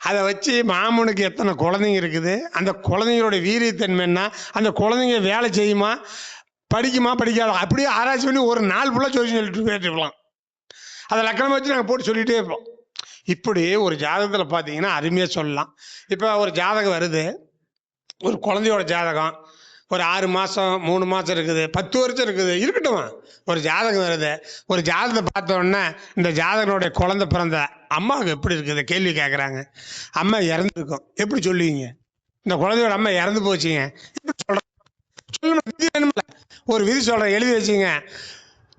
S1: அதை வச்சு மாமனுக்கு எத்தனை குழந்தைங்க இருக்குது, அந்த குழந்தைங்களோட வீரியத்தன்மைன்னா, அந்த குழந்தைங்க வேலை செய்யுமா, படிக்குமா, படிக்காத, அப்படியே ஆராய்ச்சி பண்ணி ஒரு நாள் ஃபுல்லாக சொல்லிட்டு போயிட்டுருக்கலாம். அதை லக்கணம் வச்சு நாங்கள் போட்டு சொல்லிகிட்டே இருப்போம். இப்படி ஒரு ஜாதகத்தில் பார்த்தீங்கன்னா அருமையாக சொல்லலாம். இப்போ ஒரு ஜாதகம் வருது, ஒரு குழந்தையோட ஜாதகம் ஒரு 6 மாதம் 3 மாதம் இருக்குது, 10 வருஷம் இருக்குது, இருக்கட்டும். ஒரு ஜாதகம் வருது, ஒரு ஜாதகத்தை பார்த்தோன்னே இந்த ஜாதகனுடைய குழந்தை பிறந்த அம்மாவுக்கு எப்படி இருக்குது கேள்வி கேட்குறாங்க. அம்மா இறந்துருக்கும், எப்படி சொல்லுவீங்க? இந்த குழந்தையோட அம்மா இறந்து போச்சுங்க, எப்படி சொல்கிறேன்? ஒரு விதி சொல்கிறேன், எழுதி வச்சுங்க.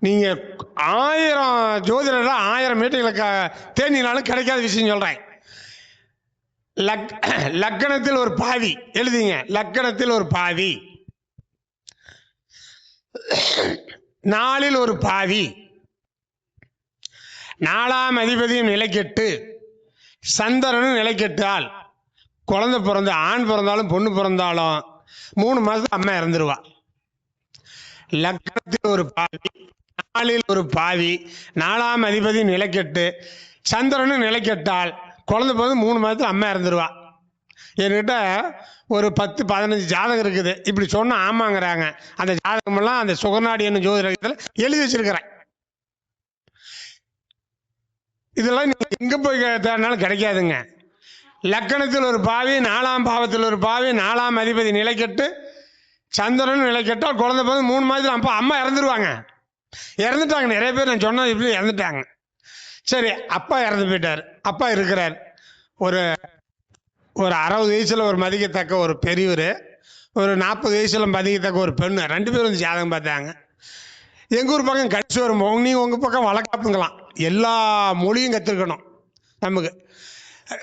S1: நீங்கள் 1000 ஜோதிடர்கள் 1000 மீட்டிங்கில் தேனினாலும் கிடைக்காத விஷயம் சொல்கிறேன். லக்கணத்தில் ஒரு பாவி எழுதிங்க. லக்கணத்தில் ஒரு பாவி, நாளில் ஒரு பாவி, 4ஆம் அதிபதியும் நிலைக்கெட்டு, சந்திரனும் நிலைக்கெட்டால் குழந்தை பிறந்த ஆண் பிறந்தாலும் பொண்ணு பிறந்தாலும் 3 மாதம் அம்மா இறந்துருவா. லக்கணத்தில் ஒரு பாவி, நாளில் ஒரு பாவி, 4ஆம் அதிபதி நிலைக்கெட்டு, சந்திரனும் நிலைக்கெட்டால் குழந்தை பிறந்து 3 மாதத்தில் அம்மா இறந்துருவா. என்கிட்ட ஒரு 10-15 ஜாதகம் இருக்குது. இப்படி சொன்னால் ஆமாங்கிறாங்க. அந்த ஜாதகமெல்லாம் அந்த சுகநாடி என்னும் ஜோதிடத்தில் எழுதி வச்சிருக்கிறேன். இதெல்லாம் நீங்கள் எங்கே போய் தேடினாலும் கிடைக்காதுங்க. லக்கணத்தில் ஒரு பாவி, 4ஆம் பாவத்தில் ஒரு பாவி, 4ஆம் அதிபதி நிலைக்கெட்டு, சந்திரன் நிலைக்கெட்டால் குழந்தை பிறந்து 3 மாதத்தில் அப்போ அம்மா இறந்துருவாங்க. இறந்துட்டாங்க. நிறைய பேர் நான் சொன்னது இப்படி இறந்துட்டாங்க. சரி, அப்பா இறந்து போயிட்டார். அப்பா இருக்கிறார். ஒரு 60 வயசில் ஒரு மதிக்கத்தக்க ஒரு பெரியவர், ஒரு 40 வயசில் மதிக்கத்தக்க ஒரு பெண்ணு, 2 பேரும் வந்து ஜாதகம் பார்த்தாங்க. எங்கள் ஊர் பக்கம் கடிச்சு வரும். நீங்கள் உங்கள் பக்கம் வழக்காப்புங்களாம். எல்லா மொழியும் கற்றுக்கணும் நமக்கு.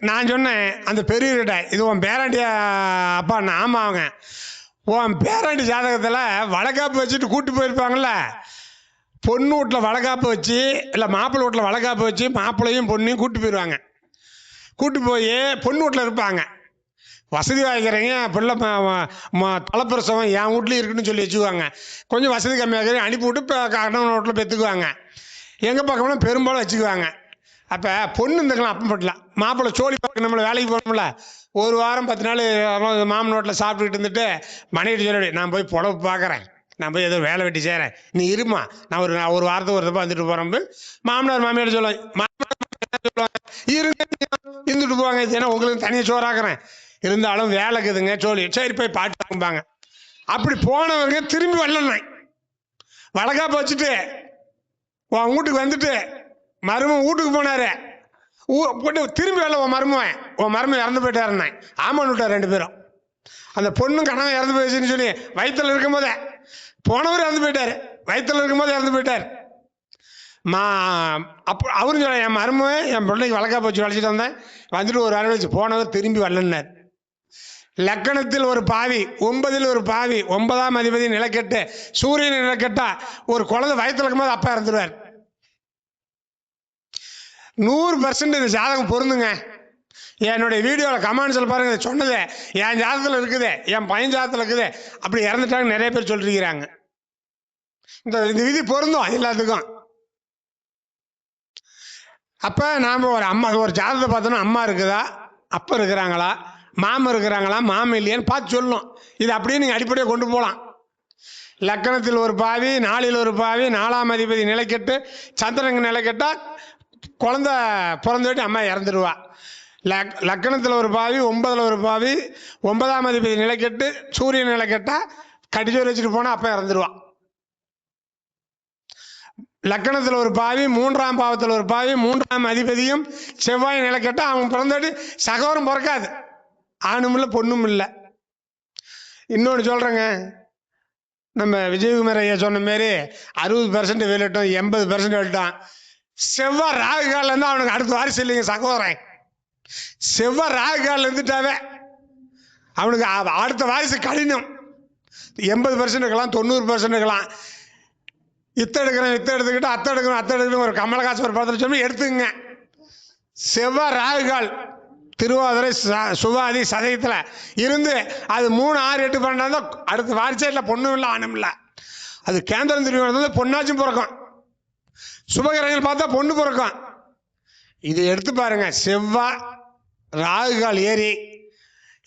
S1: நான் சொன்னேன் அந்த பெரியவர்கிட்ட, இது உன் பேராண்டியா அப்பா? ஆமாங்க. உன் பேராண்டி ஜாதகத்தில் வழக்காப்பு வச்சுட்டு கூப்பிட்டு போயிருப்பாங்கள்ல, பொண்ணு வீட்டில் வளகாப்பு வச்சு, இல்லை மாப்பிள்ளை வீட்டில் வளகாப்பு வச்சு மாப்பிள்ளையும் பொண்ணையும் கூப்பிட்டு போயிடுவாங்க. கூப்பிட்டு போய் பொண்ணு வீட்டில் இருப்பாங்க. வசதி வாய்க்கிறவங்க பிள்ளை தலைப்பிரசவம் என் வீட்லேயும் இருக்குன்னு சொல்லி வச்சுக்குவாங்க. கொஞ்சம் வசதி கம்மியாக அனுப்பிவிட்டு இப்போ கணவன் வீட்டில் பெற்றுக்குவாங்க. எங்கள் பக்கம்லாம் பெரும்பாலும் வச்சுக்குவாங்க. அப்போ பொண்ணு இருந்துக்கலாம் அப்பப்பட்டலாம். மாப்பிள்ளை சோழி பார்க்க நம்மளை வேலைக்கு போகணும்ல, 1 வாரம் 10 நாள் மாமன் வீட்டில் சாப்பிட்டுக்கிட்டு இருந்துட்டு மனைவிட்டு சொல்லி, நான் போய் புடவை பார்க்குறேன், நான் போய் ஏதோ வேலை வெட்டி செய்கிறேன், நீ இருமா, நான் ஒரு வாரத்துக்கு ஒரு தப்பா வந்துட்டு போகிறேன். மாமனார் மாமியார் சொல்லுவாங்க, சொல்லுவாங்க இருந்துட்டு போவாங்க. ஏன்னா உங்களுக்கு தனியாக சோறாக்குறேன், இருந்தாலும் வேலைக்குதுங்க சோழி, சரி போய் பாட்டு பார்ப்பாங்க. அப்படி போனவங்க திரும்பி வரலன்னா வளகாப்பு வச்சுட்டு உன் வீட்டுக்கு வந்துட்டு மருமன் வீட்டுக்கு போனாரு, போட்டு திரும்பி வரல. உன் மருமன் இறந்து போயிட்டாருன்னேன். ஆமான்னு விட்டார் 2 பேரும். அந்த பொண்ணும் கணவன் இறந்து போயிடுச்சுன்னு சொல்லி வயிற்றில் இருக்கும் போதே போனவர் இறந்து போயிட்டார். வயிற்றில் இருக்கும் போது இறந்து போயிட்டார். அப்போ அவரும் சொல்ல, என் மருமன் என் பிள்ளைக்கு வளர்க்கா போச்சு வளைச்சிட்டு வந்தேன், வந்துட்டு ஒரு அரை வச்சு போனவர் திரும்பி வரலன்னார். லக்கணத்தில் ஒரு பாவி, 9ல் ஒரு பாவி, 9ஆம் அதிபதி நிலைக்கெட்டு சூரியன் நிலைக்கெட்டா ஒரு குழந்தை வயத்துல இருக்கும்போது அப்பா இறந்துருவார். 100% இந்த ஜாதகம் பொருந்துங்க. என்னுடைய வீடியோவில் கமெண்ட்ஸில் பாருங்க, சொன்னது என் ஜாதகத்தில் இருக்குது, என் பையன் ஜாதகத்தில் இருக்குது, அப்படி இறந்துட்டாங்க நிறைய பேர் சொல்லிருக்கிறாங்க. இந்த விதி பொருந்தும் எல்லாத்துக்கும். அப்ப நாம ஒரு ஜாதகத்தை பார்த்தோன்னா அம்மா இருக்குதா, அப்பா இருக்கிறாங்களா, மாமன் இருக்கிறாங்களா, மாமன் இல்லையான்னு பார்த்து சொல்லணும். இது அப்படியே நீங்க அடிப்படையாக கொண்டு போகலாம். லக்கணத்தில் ஒரு பாவி, 4ல் ஒரு பாவி, 4ஆம் அதிபதி நிலைக்கெட்டு சந்திரன் நிலைக்கெட்டா குழந்தை பிறந்துட்டு அம்மா இறந்துருவா. லக்கணத்தில் ஒரு பாவி, 9ல் ஒரு பாவி, 9ஆம் அதிபதி நிலைக்கெட்டு சூரியன் நிலைக்கெட்டா கடிச்சோறு வச்சுட்டு போனா அப்பா இறந்துருவா. லக்கணத்தில் ஒரு பாவி, 3ஆம் பாவத்தில் ஒரு பாவி, 3ஆம் அதிபதியும் செவ்வாய் நிலைக்கெட்டா அவங்க பிறந்தாட்டி சகோதரம் பிறக்காது, ஆணும் இல்லை பொண்ணும் இல்லை. இன்னொன்று சொல்றேங்க, நம்ம விஜயகுமார் ஐயா சொன்ன மாரி 60% வெளியிட்டோம், 80% வெளியிட்டோம். செவ்வாய் ராகு காலில் இருந்து அவனுக்கு அடுத்த வாரிசு இல்லைங்க சகோதரன். செவ்வாய் ராகு காலில் இருந்துட்டாவே அவனுக்கு அடுத்த வாரிசு கடினம். 80% இருக்கலாம், 90% இருக்கலாம். இத்த எடுத்துக்கிட்டு அத்தை எடுக்கணும் ஒரு கமலஹாசன் ஒரு படத்தில் சொல்லி எடுத்துக்கங்க. செவ்வாய் ராகுகால் திருவாதிரை சுவாதி சதயத்தில் இருந்து அது 3, 6, 8, 12 அடுத்த வாரிசே இல்லை, பொண்ணும் இல்லை ஆணும் இல்லை. அது கேந்திரம் திரும்பி பொண்ணாச்சும் பிறக்கும், சுபகிரகங்கள் பார்த்தா பொண்ணு பிறக்கும். இதை எடுத்து பாருங்க, செவ்வாய் ராகுகால் ஏறி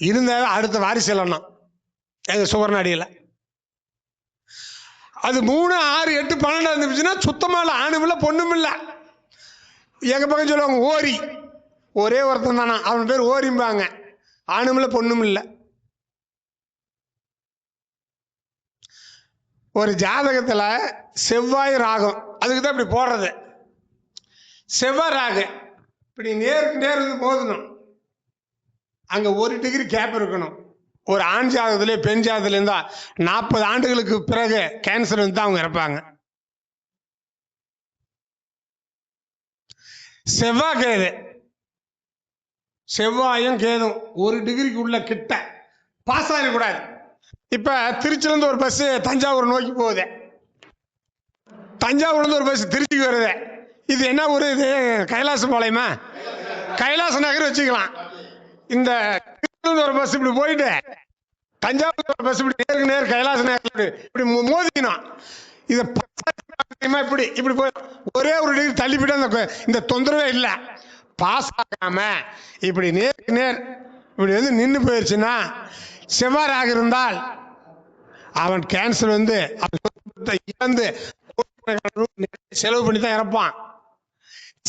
S1: இருந்தாவே அடுத்த வாரிசு இல்லைன்னா எங்க சுவர்நாடியில். அது 3, 6, 8, 12 இருந்துச்சுன்னா சுத்தமா இல்லை, ஆணும் இல்லை பொண்ணும் இல்லை. எங்க பக்கம் சொல்லுவாங்க ஓரி, ஒரே ஒருத்தன் தானா அவன் பேர் ஓரிம்பாங்க, ஆணும் இல்லை பொண்ணும் இல்லை. ஒரு ஜாதகத்துல செவ்வாய் ராகம் அதுக்கு தான் இப்படி போடுறது. செவ்வாய் ராகு இப்படி நேருக்கு நேர் வந்து போதணும், அங்க 1 டிகிரி கேப் இருக்கணும். ஒரு ஆண் ஜாதகத்திலே பெண் ஜாதகத்துல இருந்தா 40 ஆண்டுகளுக்கு பிறகு கேன்சர் வந்து அவங்க இறப்பாங்க. செவ்வாய் கேது, செவ்வாயும் கேதும் 1 டிகிரிக்கு உள்ள கிட்ட பாஸ் ஆகக்கூடாது. இப்ப திருச்சில இருந்து ஒரு பஸ் தஞ்சாவூர் நோக்கி போகுது, தஞ்சாவூர்ல இருந்து ஒரு பஸ் திருச்சிக்கு வருது. இது என்ன ஊரு? இது கைலாசபாளையமா? கைலாச நகர் வச்சுக்கலாம். இந்த ஒரு பஸ் இப்படி போயிட்டு தஞ்சாவூர் ஒரு பஸ் இப்படி நேருக்கு நேர் கைலாச நகர் இப்படி மோதிக்கணும். இதை இப்படி இப்படி போய் ஒரே 1 டிகிரி தள்ளி போயிட்டு இந்த தொந்தரவே இல்லை. பாஸ் ஆகாம இப்படி நேருக்கு நேர் இப்படி வந்து நின்று போயிடுச்சுன்னா செவ்வாய் ராகு இருந்தால் அவன் கேன்சர் வந்து இறந்து செலவு பண்ணி தான் இறப்பான்.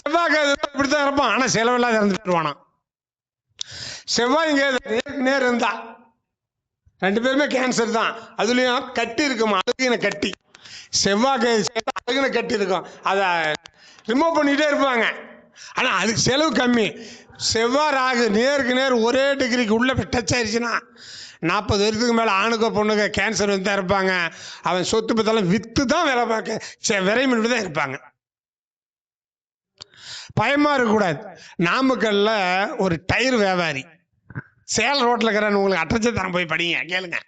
S1: செவ்வாய் இப்படித்தான் இறப்பான், ஆனா செலவு இல்லாத இறந்துட்டு வருவானா. செவ்வாய் நேருக்கு நேர் இருந்தா 2 பேருமே கேன்சர் தான். அதுலயும் கட்டி இருக்குமா, அழுகின கட்டி. செவ்வாய் அழுகின கட்டி இருக்கும், அதை ரிமூவ் பண்ணிட்டே இருப்பாங்க, ஆனா அதுக்கு செலவு கம்மி. செவ்வாய் ராகு நேருக்கு நேர் ஒரே டிகிரிக்கு உள்ள டச் ஆயிடுச்சுன்னா 40 வருஷத்துக்கு மேல ஆணுக்கோ பொண்ணுக்கோ கேன்சர் வந்து தான் இருப்பாங்க. அவன் சொத்து பத்தெல்லாம் வித்து தான் வேலை பார்க்க விரைவில் தான் இருப்பாங்க. பயமா இருக்கக்கூடாது. நாமக்கல்ல ஒரு டயர் வியாபாரி, சேலம் ரோட்ல இருக்கிறான்னு உங்களுக்கு அட்ரஸை தரம் போய் படிங்க கேளுங்க.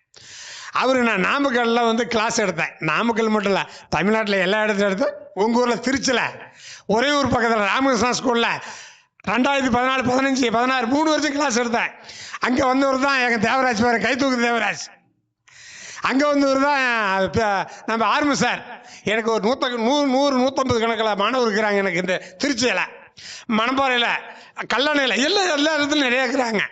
S1: அவரு நான் நாமக்கல்ல வந்து கிளாஸ் எடுத்தேன். நாமக்கல் மட்டும் இல்லை, தமிழ்நாட்டில் எல்லா இடத்துல எடுத்தேன். உங்க ஊர்ல திருச்சியில் ஒரே ஊர் பக்கத்தில் ராமகிருஷ்ணா ஸ்கூல்ல 2014, 15, 16, 3 வருஷம் கிளாஸ் எடுத்தேன். அங்க வந்தவர் தான் எங்க தேவராஜ் பேர், கைத்தூக்கு தேவராஜ். அங்க வந்தவர் தான் நம்ம ஆர்மி சார். எனக்கு ஒரு 150 கணக்கில் மாணவர் இருக்கிறாங்க எனக்கு இந்த திருச்சியில, மணப்பாறையில, கல்லணையில, எல்லா இடத்துலையும் நிறைய இருக்கிறாங்க.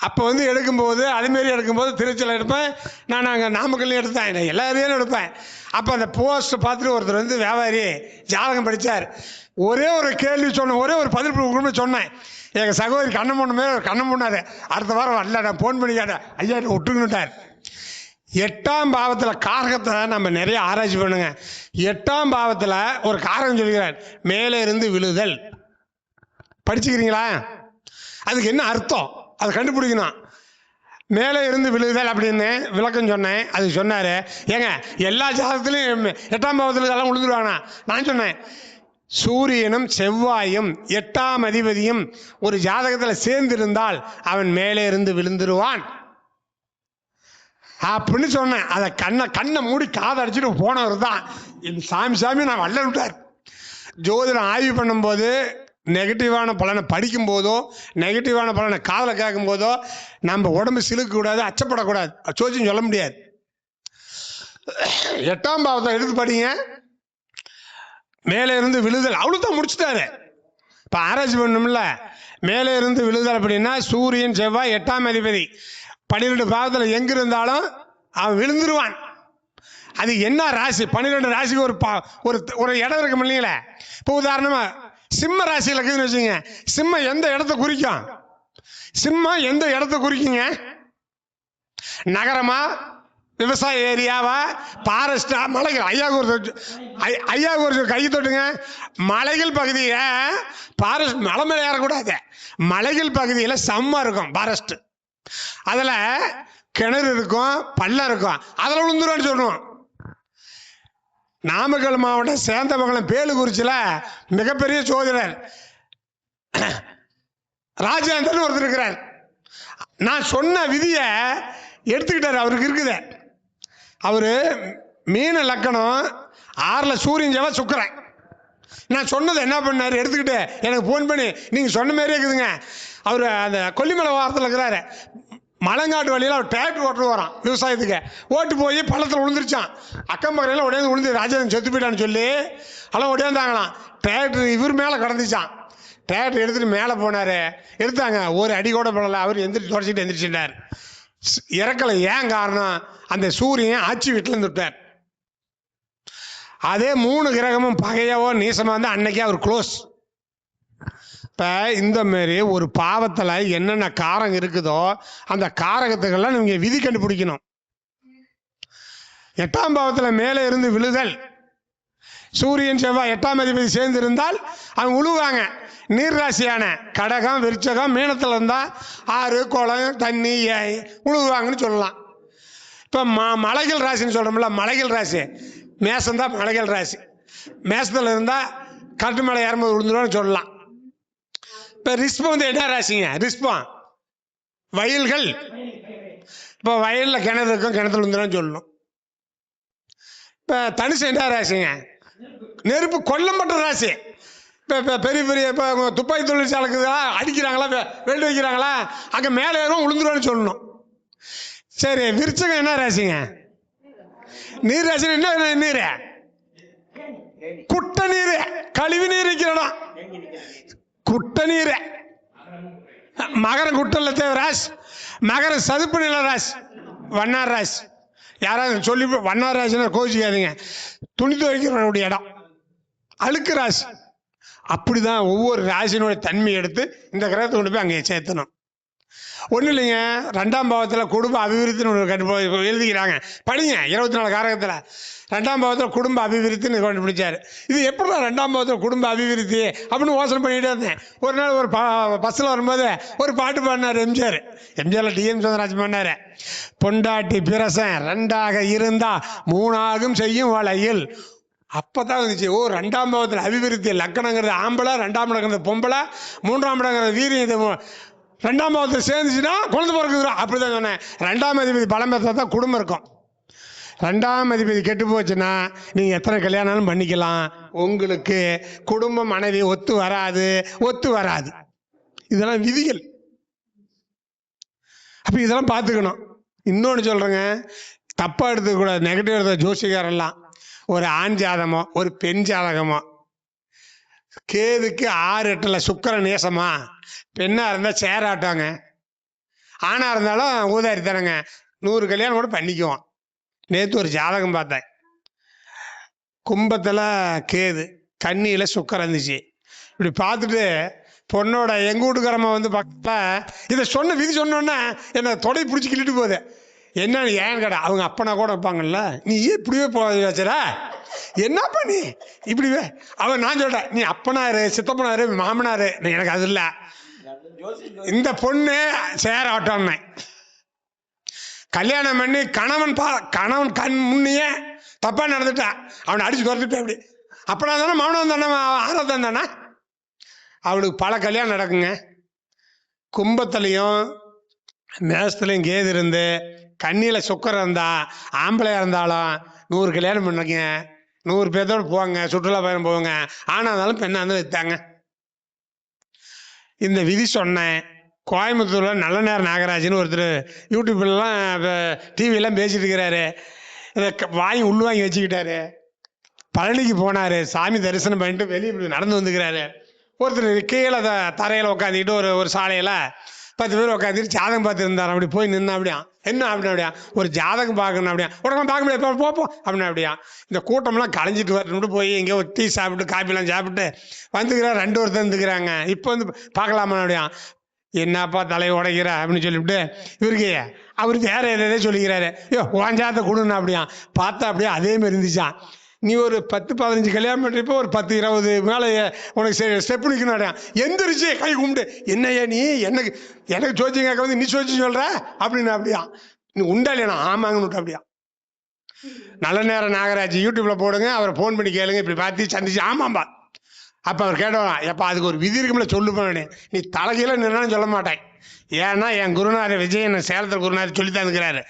S1: அப்போ வந்து எடுக்கும்போது அதுமாரி எடுக்கும்போது திருச்சியில் எடுப்பேன், நான் அங்கே நாமக்கல்லையும் எடுத்தேன், எல்லா ஏரியாலும் எடுப்பேன். அப்போ அந்த போஸ்ட் பார்த்துட்டு ஒருத்தர் வந்து வியாபாரி ஜாதகம் படித்தார். ஒரே ஒரு கேள்வி சொன்னேன், ஒரே ஒரு பதில் கொடுக்கணும்னு சொன்னேன். எங்கள் சகோதரி கண்ணம் பொண்ணு மேலே ஒரு கண்ணம் பொண்ணாரு. அடுத்த வாரம் வரல, நான் ஃபோன் பண்ணி கேட்டேன், ஐயா விட்டுக்கிட்டார். 8ஆம் பாவத்தில் காரகத்தை நம்ம நிறைய ஆராய்ச்சி பண்ணுங்க. 8ஆம் பாவத்தில் ஒரு காரகம் சொல்கிறார், மேலே இருந்து விழுதல். படிச்சுக்கிறீங்களா? அதுக்கு என்ன அர்த்தம் அதை கண்டுபிடிக்கணும். மேலே இருந்து விழுதல் அப்படின்னு விளக்கம் சொன்னேன். அது சொன்னாரு, ஏங்க எல்லா ஜாதகத்திலையும் 8ஆம் பாவத்தில் எல்லாம் விழுந்துருவானா? நான் சொன்னேன், சூரியனும் செவ்வாயும் 8ஆம் அதிபதியும் ஒரு ஜாதகத்தில் சேர்ந்திருந்தால் அவன் மேலே இருந்து விழுந்துருவான். அப்படின்னு சொன்னேன். அதை கண்ணை மூடி காதை அடிச்சுட்டு போனவர் தான் இந்த சாமி நான் வல்ல விட்டார். ஜோதிடம் ஆய்வு பண்ணும்போது நெகட்டிவான பலனை படிக்கும் போதோ நெகட்டிவான பலனை காதலை கேட்கும் போதோ நம்ம உடம்பு சிலுக்க கூடாது, அச்சப்படக்கூடாது. சோச்சின்னு சொல்ல முடியாது. 8ஆம் பாவத்தை எடுத்து படிங்க. மேலே இருந்து விழுதல் அவ்வளோதான் முடிச்சுட்டாரு. இப்போ ஆராய்ச்சி பண்ணணும்ல. மேலே இருந்து விழுதல் அப்படின்னா சூரியன் செவ்வாய் 8ஆம் அதிபதி 12 பாவத்தில் எங்க இருந்தாலும் அவன் விழுந்துருவான். அது என்ன ராசி? 12 ராசிக்கு ஒரு இடம் இருக்கு இல்லைங்களே. இப்போ உதாரணமா சிம்ம ராசியில் இருக்குதுன்னு வச்சுங்க. சிம்மம் எந்த இடத்த குறிக்கும்? சிம்மம் எந்த இடத்த குறிக்குங்க? நகரமா, விவசாய ஏரியாவா, பாரஸ்டா, மலைகள்? ஐயா ஒரு கை தொட்டுங்க. மலைகள் பகுதியில பாரஸ்ட் மலை மேலே ஏறக்கூடாது. மலைகள் பகுதியில் செம்ம இருக்கும் பாரஸ்ட். அதுல கிணறு இருக்கும், பள்ளம் இருக்கும், அதில் விழுந்துருவான்னு சொல்லுவோம். நாமக்கல் மாவட்டம் சேந்தமங்கலம் பேலுக்குறிச்சியில் மிகப்பெரிய சோதரர் ராஜேந்திரன் ஒருத்தர் இருக்கிறார். நான் சொன்ன விதியை எடுத்துக்கிட்டார். அவருக்கு இருக்குது. அவரு மீன லக்கணம் 6ல் சூரியன் செவ்வாய் சுக்கிரன். நான் சொன்னதை என்ன பண்ணாரு? எடுத்துக்கிட்டு எனக்கு ஃபோன் பண்ணி நீங்கள் சொன்ன மாதிரியே இருக்குதுங்க. அவர் அந்த கொல்லிமலை வாரத்தில் இருக்கிறாரு. மலங்காட்டு வழியில் அவர் டிராக்டர் ஓட்டு வரான் விவசாயத்துக்கு. ஓட்டு போய் பள்ளத்தில் விழுந்துருச்சான். அக்கம் பக்கத்தில் உடையாந்து விழுந்து ராஜேந்திரன் செத்து போயிட்டான்னு சொல்லி எல்லாம் உடையாந்தாங்களாம். டிராக்டர் இவர் மேலே கடந்துச்சான். டிராக்டர் எடுத்துகிட்டு மேலே போனார். எடுத்தாங்க, ஒரு அடி கூட போடலை. அவர் எந்திரிச்சு தொடச்சிட்டு எந்திரிச்சுட்டார். இறக்கலை. ஏன் காரணம்? அந்த சூரியன் ஆட்சி வீட்டில் இருந்துட்டார். அதே 3 கிரகமும் பகையவோ நீசமாக இருந்தால் அன்னைக்கே அவர் க்ளோஸ். இப்போ இந்த மாரி ஒரு பாவத்தில் என்னென்ன காரகம் இருக்குதோ அந்த காரகத்துக்கெல்லாம் நீங்கள் விதி கண்டுபிடிக்கணும். 8ஆம் பாவத்தில் மேலே இருந்து விழுதல், சூரியன் செவ்வாய் 8ஆம் அதிபதி சேர்ந்து இருந்தால் அவங்க உழுவாங்க. நீர்ராசியான கடகம், விருச்சகம், மீனத்தில் இருந்தால் ஆறு, குளம், தண்ணி உழுவாங்கன்னு சொல்லலாம். இப்போ மலைகள் ராசின்னு சொல்கிறோம்ல, மலைகள் ராசி மேசம்தான் மலைகள் ராசி. மேசத்தில் இருந்தால் கட்டு மலை ஏறும்போது விழுந்துருவான்னு சொல்லலாம். இப்போ ரிஸ்பம் வந்து என்ன ராசிங்க? ரிஸ்பம் வயல்கள். இப்போ வயலில் கிணறு இருக்கும், கிணத்துல விழுந்துருவான்னு சொல்லணும். இப்போ தனுசு என்ன ராசிங்க? நெருப்பு கொல்லம்பட்ட ராசி. இப்போ பெரிய பெரிய இப்போ துப்பாக்கி தொழிற்சாலை இருக்குதா, அடிக்கிறாங்களா, வெல்டு வைக்கிறாங்களா, அங்கே மேலே ஏறும் விழுந்துருவான்னு சொல்லணும். சரி, விருச்சகம் என்ன ராசிங்க? நீர் ராசி. என்ன நீர்? குட்டை நீர், கழிவு நீர் இருக்கிற இடம் குட்டை நீர். மகரம் குட்டல்ல தேவை ராசி. மகரம் சதுப்பு நில ராசி, வண்ணார் ராசி. யாராவது சொல்லி வண்ணார் ராசினா கோச்சிக்காதீங்க. துணி துவைக்கிறவனுடைய இடம். அழுக்கு ராசி. அப்படிதான் ஒவ்வொரு ராசியினுடைய தன்மை எடுத்து இந்த கிரகத்தை கொண்டு போய் அங்கே சேர்த்தணும். ஒன்றும் இல்லைங்க. 2ஆம் பாவத்தில் குடும்ப அபிவிருத்தின்னு எழுதிக்கிறாங்க, படிங்க. 24 காரகத்தில் 2ஆம் பாவத்தில் குடும்ப அபிவிருத்தின்னு கண்டுபிடிச்சார். இது எப்படி 2ஆம் பாவத்தில் குடும்ப அபிவிருத்தி அப்படின்னு யோசனை பண்ணிகிட்டே இருந்தேன். ஒரு நாள் ஒரு பஸ்ஸில் வரும்போது ஒரு பாட்டு பாடினார் எம்ஜிஆர். எம்ஜிஆரில் டிஎம் சந்திரராஜ் பண்ணார். பொண்டாட்டி பிரசன் 2ஆக இருந்தா 3ஆகும் செய்யும் வளையில். அப்பதான் இருந்துச்சு, ஓ 2ஆம் பாவத்தில் அபிவிருத்தி. லக்கணங்கிறது ஆம்பளை, 2ஆம் இடங்கிறது பொம்பளை, 3ஆம் இடங்கிறது வீரியம். 2ஆம் பாவத்தில் சேர்ந்துச்சுன்னா குழந்தை பிறக்குது. அப்படிதான் சொன்னேன். 2ஆம் அதிபதி பலம் பெற்றா தான் குடும்பம் இருக்கும். 2ஆம் அதிபதி கெட்டு போச்சுன்னா நீங்கள் எத்தனை கல்யாணம் பண்ணிக்கலாம், உங்களுக்கு குடும்பம் மனைவி ஒத்து வராது. இதெல்லாம் விதிகள். அப்போ இதெல்லாம் பார்த்துக்கணும். இன்னொன்று சொல்கிறேங்க, தப்பாக எடுத்துக்கூடாது. நெகட்டிவ் எடுத்த ஜோசிகாரெல்லாம் ஒரு ஆண் ஜாதகமோ ஒரு பெண் ஜாதகமோ, கேதுக்கு 6, 8ல் சுக்கிரன் நேசமா, பெண்ணாக இருந்தால் சேராட்டாங்க, ஆணாக இருந்தாலும் ஊதாரி தானங்க, 100 கல்யாணம் கூட பண்ணிக்குவான். நேற்று ஒரு ஜாதகம் பார்த்தேன். கும்பத்தில் கேது, கன்னியில் சுக்கிரன் இருந்துச்சு. இப்படி பார்த்துட்டு பொண்ணோட எங்கள் வீட்டுக்காரம்மா வந்து பார்த்தா இதை சொன்ன விதி சொன்னோன்னே என்னை தொடை பிடிச்சி கிள்ளிட்டு போகுது. என்னன்னு ஏன்னு கேட்டா, அவங்க அப்பனா கூட வைப்பாங்கல்ல, நீ இப்படியே வச்சுற, என்னப்பா நீ இப்படிவே. அவன் நான் சொல்றேன், நீ அப்பனாரு, சித்தப்பனாரு, மாமனாரு, எனக்கு அது இல்லை. இந்த பொண்ணு சேர ஆட்டோன்னு கல்யாணம் பண்ணி கணவன் கண் முன்னையே தப்பா நடந்துட்டா, அவனை அடிச்சு துரத்துட்டேன். அப்படி அப்பனா தானே மாமனான் தானே ஆராத்தான் தானே. அவளுக்கு பல கல்யாணம் நடக்குங்க. கும்பத்துலையும் மேசத்துலையும் கேது இருந்து கண்ணியில் சுக்கர் இருந்தால் ஆம்பளையாக இருந்தாலும் 100 கல்யாணம் பண்ணுங்க, 100 பேர்த்தோடு போவாங்க, சுற்றுலா பயணம் போவாங்க. ஆனால் இருந்தாலும் பெண்ணாக இருந்தாலும் வைத்தாங்க. இந்த விதி சொன்னேன். கோயம்புத்தூரில் நல்ல நேரம் நாகராஜன் ஒருத்தர் யூடியூப்லாம் டிவியெல்லாம் பேசிட்டு இருக்கிறாரு. இதை வாங்கி உள்வாங்கி வச்சுக்கிட்டாரு. பழனிக்கு போனார், சாமி தரிசனம் பண்ணிட்டு வெளியே இப்படி நடந்து வந்துக்கிறாரு. ஒருத்தர் கீழே தரையில் உட்காந்துக்கிட்டு ஒரு சாலையில் 10 பேர் உட்காந்துட்டு ஜாதகம் பார்த்து இருந்தார். அப்படி போய் நின்று அப்படியா என்ன அப்படியா ஒரு ஜாதகம் பார்க்கணும் அப்படியா உடனே பார்க்க முடியாது போப்போம் அப்படின்னா அப்படியா இந்த கூட்டம்லாம் களைஞ்சிட்டு வரணும்னு போய் எங்கேயோ ஒரு டீ சாப்பிட்டு காஃபிலாம் சாப்பிட்டு வந்துக்கிறார். 2 ஒருத்தர் இருந்துக்கிறாங்க. இப்போ வந்து பார்க்கலாமா அப்படியா என்னப்பா தலையை உடைக்கிற அப்படின்னு சொல்லிவிட்டு இவருக்கு அவர் வேற எதே சொல்லிக்கிறாரு. ஐயோ உன் கொடுன்னு அப்படியா பார்த்தா அப்படியே அதேமாரி இருந்துச்சான். நீ ஒரு 10-15 கல்யாணம் பண்ணுறப்போ ஒரு 10-20 மேலே உனக்கு ஸ்டெப் நிற்கணும். எந்திரிச்சு கை கும்பிட்டு என்னையா நீ எனக்கு சோச்சிங்க வந்து நீ சோச்சு சொல்கிற அப்படின்னு அப்படியா நீ உண்டா இல்லையா ஆமாங்கன்னு அப்படியா. நல்ல நேரம் நாகராஜ் யூடியூப்பில் போடுங்க, அவரை ஃபோன் பண்ணி கேளுங்க. இப்படி பார்த்து சந்திச்சு ஆமாம்பா. அப்போ அவர் கேட்டோம், எப்போ அதுக்கு ஒரு விதி இருக்கும்ல சொல்லுப்பேன். நீ தலைகீழ நின்னாலும் சொல்ல மாட்டேன். ஏன்னா என் குருநாதர் விஜயன் சேலத்தில் குருநாதர் சொல்லி தந்துக்கிறாரு.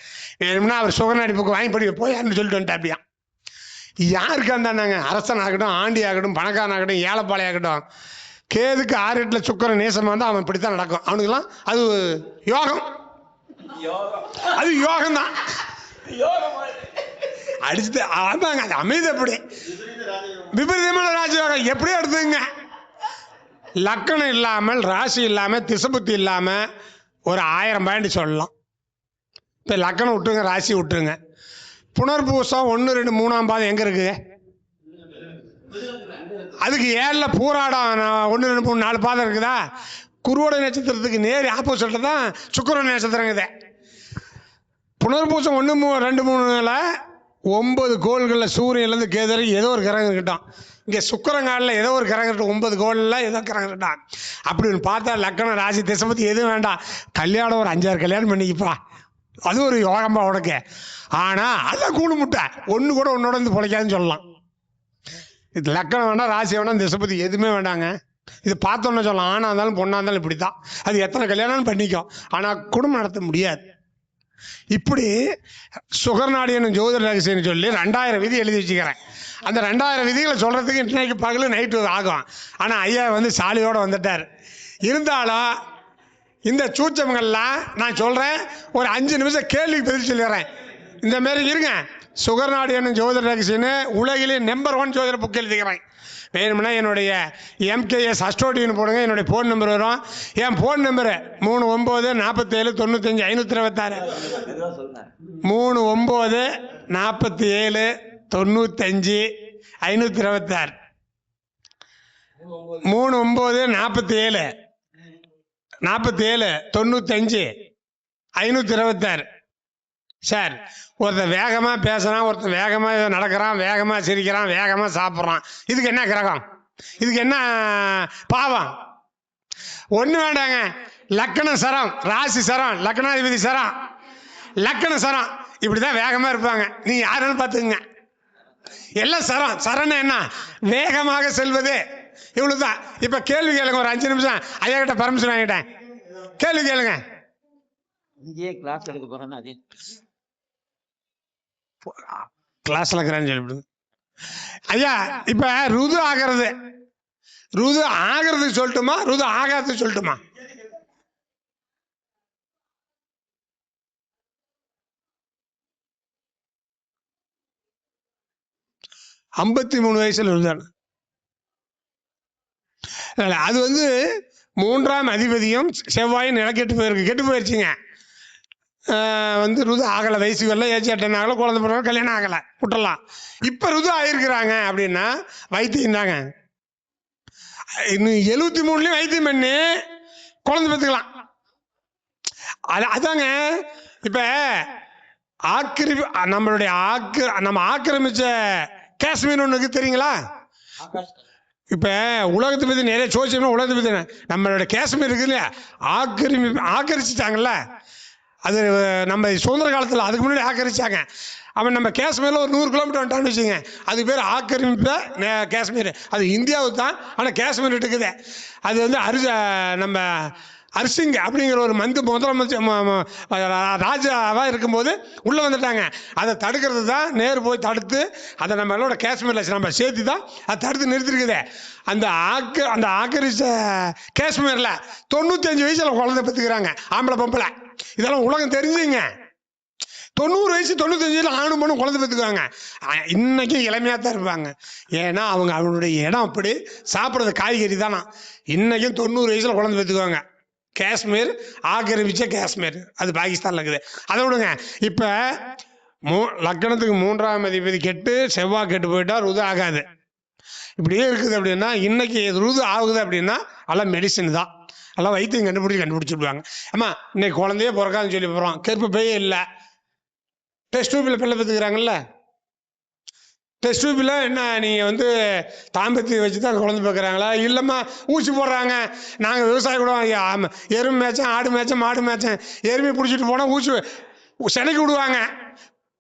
S1: வேணும்னா அவர் சுகநாடி புக்கு வாங்கி படி போயான்னு சொல்லிட்டு வந்துட்டா அப்படியா. யாருக்கா இருந்தாங்க, அரசன் ஆகட்டும், ஆண்டி ஆகட்டும், பணக்காரன் ஆகட்டும், ஏழைப்பாளைய ஆகட்டும், கேதுக்கு 6-8 சுக்கரன் நேசமாக இருந்தால் அவன் இப்படித்தான் நடக்கும். அவனுக்கெல்லாம் அது யோகம், அது யோகம் தான். அடிச்சுட்டு ஆமாங்க, அது அமைதி. எப்படி விபரீதமான ராஜயோகம் எப்படியோ எடுத்துங்க. லக்கணம் இல்லாமல், ராசி இல்லாமல், திசபுத்தி இல்லாமல் ஒரு 1000 பாயிண்ட் சொல்லலாம். இப்போ லக்கணம் விட்டுருங்க, ராசி விட்டுருங்க. புனர்பூசம் 1, 2, 3ஆம் பாதம் எங்கே இருக்குது? அதுக்கு 7ல் பூராடம் 1, 2, 3, 4 பாதம் இருக்குதா? குருவோட நட்சத்திரத்துக்கு நேர் ஆப்போசிட்டில் தான் சுக்கிர நட்சத்திரங்குது. புனர்பூசம் 1, 2, 3ல் 9 கோள்களில் சூரியன்லேருந்து கேது ஏதோ ஒரு கிரகம் இருக்கட்டும். இங்கே சுக்கரங்காலில் ஏதோ ஒரு கிரகம் இருக்கட்டும். 9 கோளில் ஏதோ கிரகம் இருக்கட்டும். அப்படின்னு பார்த்தா லக்கணம், ராசி, திசை எதுவும் வேண்டாம். கல்யாணம் ஒரு 5-6 கல்யாணம் பண்ணிக்கப்பா, அது ஒரு யோகம்பா உனக்கு. ஆனால் அதெல்லாம் கூடு முட்டை ஒன்று கூட உன்னோட வந்து பிழைக்காதுன்னு சொல்லலாம். இது லக்கணம் வேண்டாம், ராசி வேண்டாம், திசைபதி எதுவுமே வேண்டாங்க. இது பார்த்தோன்னு சொல்லலாம். ஆணாக இருந்தாலும் பொண்ணாக இருந்தாலும் இப்படி தான். அது எத்தனை கல்யாணம் பண்ணிக்கும், ஆனால் குடும்பம் நடத்த முடியாது. இப்படி சுகர்நாடி என்னும் ஜோதிட ரகசியம்னு சொல்லி 2000 விதி எழுதி வச்சுக்கிறேன். அந்த 2000 விதிகளை சொல்கிறதுக்கு இன்றைக்கு பகல் நைட்டு ஆகும். ஆனால் ஐயா வந்து சாலியோடு வந்துட்டார். இருந்தாலும் இந்த சூச்சங்கள்லாம் நான் சொல்கிறேன், ஒரு 5 நிமிஷம் கேள்விக்கு பதில் சொல்லிடுறேன். இந்த மாரி இருங்க. சுகர்நாடி என்னும் ஜோதிட ரகசியம்னு உலகிலே நம்பர் 1 ஜோதிட புக் எழுதிக்கிறேன். வேணும்னா என்னுடைய MKS அஸ்ட்ரோடின்னு போடுங்க, என்னுடைய ஃபோன் நம்பர் வரும். என் ஃபோன் நம்பரு 3947952526 3947952526 39479526 சார். ஒருத்தன் வேகமாக பேசுகிறான், ஒருத்தன் வேகமாக நடக்கிறான், வேகமாக சிரிக்கிறான், வேகமாக சாப்பிட்றான். இதுக்கு என்ன கிரகம்? இதுக்கு என்ன பாவம்? ஒன்று வேண்டாங்க. லக்கண சரம், ராசி சரம், லக்கணாதிபதி சரம், லக்கண சரம், இப்படி தான் வேகமாக இருப்பாங்க. நீங்கள் யாருன்னு பார்த்துக்குங்க. எல்லாம் சரம். சரன்னு என்ன? வேகமாக செல்வது, இவ்வளோதான். இப்போ கேள்வி கேளுங்க. ஒரு 5 நிமிஷம் ஐயா கிட்ட பர்மிஷன் வாங்கிட்டேன். கேள்வி கேளுங்க.
S2: கிளாஸ் எடுக்க போறேன்னா அது
S1: கிளாஸ்ல இருக்கிறேன்னு சொல்லிவிடுங்க ஐயா. இப்ப ருது ஆகிறது, ருது ஆகிறதுக்கு சொல்லட்டுமா, ருது ஆகாததுக்கு சொல்லட்டுமா? ஐம்பத்தி 3 வயசுல ருதான. அது வந்து 3ஆம் அதிபதியும் செவ்வாயும் நில கெட்டு போயிருச்சுங்க. வந்து ருது ஆகலை, வயசுகளில் ஏச்சு அட்டன் ஆகலை, குழந்தை பிறகு கல்யாணம் ஆகலை, விட்டுடலாம். இப்போ ருது ஆகிருக்கிறாங்க அப்படின்னா வைத்தியம் தாங்க. இன்னும் 73லேயும் வைத்தியம் பண்ணி குழந்தை பெற்றுக்கலாம். அதாங்க. இப்போ நம்மளுடைய நம்ம ஆக்கிரமிச்ச காஷ்மீர் ஒன்றுக்கு தெரியுங்களா? இப்போ உலகத்தை பற்றி நிறைய சோசியம்னா உலகத்தை பற்றி நம்மளோட காஷ்மீர் இருக்கு இல்லையா, ஆக்கிரமிச்சிட்டாங்கல்ல. அது நம்ம சுதந்திர காலத்தில் அதுக்கு முன்னாடி ஆக்கிரமிச்சாங்க. அவன் நம்ம காஷ்மீரில் ஒரு 100 கிலோமீட்டர் வந்துட்டான்னு வச்சுங்க, அதுக்கு பேர் ஆக்கிரமிப்ப காஷ்மீர். அது இந்தியாவுக்கு தான், ஆனால் காஷ்மீர் இருக்குது. அது வந்து நம்ம அர்சிங் அப்படிங்கிற ஒரு ராஜாவாக இருக்கும்போது உள்ளே வந்துட்டாங்க. அதை தடுக்கிறது தான் நேரு போய் தடுத்து அதை நம்மளோட காஷ்மீரில் நம்ம சேர்த்து தான் அதை தடுத்து நிறுத்திருக்குது. அந்த ஆக்கிரிச்ச காஷ்மீரில் 95 வயசில் குழந்தை பெற்றுக்கிறாங்க ஆம்பளை பொம்பளை. இதெல்லாம் உலகம் தெரிஞ்சுங்க. 90 வயசு 95 ஆணும் பொண்ணும் குழந்தை பெற்றுக்குவாங்க. இன்னைக்கும் இளமையாக தான் இருப்பாங்க. ஏன்னா அவங்களுடைய இடம் அப்படி, சாப்பிட்றது காய்கறி தானா. இன்னைக்கும் 90 வயசில் குழந்தை பெற்றுக்குவாங்க. காஷ்மீர் ஆக்கிரமிச்ச காஷ்மீர், அது பாகிஸ்தானில் இருக்குது. அதை விடுங்க. இப்போ லக்னத்துக்கு 3ஆம் அதிபதி கெட்டு செவ்வாய் கெட்டு போயிட்டா ருது ஆகாது. இப்படியே இருக்குது அப்படின்னா இன்னைக்கு ருது ஆகுது அப்படின்னா எல்லாம் மெடிசன் தான், எல்லாம் வைத்தியம் கண்டுபிடிச்சிடுவாங்க. ஆமா, இன்னைக்கு குழந்தையே பிறக்காதுன்னு சொல்லி போகிறோம். கருப்பு பையே இல்லை. டெஸ்ட் டியூப்பில் பிள்ளை பெற்றுக்கிறாங்கல்ல. டெஸ்ட் டியூப்பில் என்ன நீங்கள் தாம்பத்தியம் வச்சு தான் குழந்தை பார்க்குறாங்களா? இல்லைம்மா ஊசி போடுறாங்க. நாங்கள் விவசாய கூட எருமை மேய்ச்சேன், ஆடு மேய்ச்சேன், மாடு மேய்ச்சேன். எருமையை பிடிச்சிட்டு போனால் ஊசி செனைக்கு விடுவாங்க.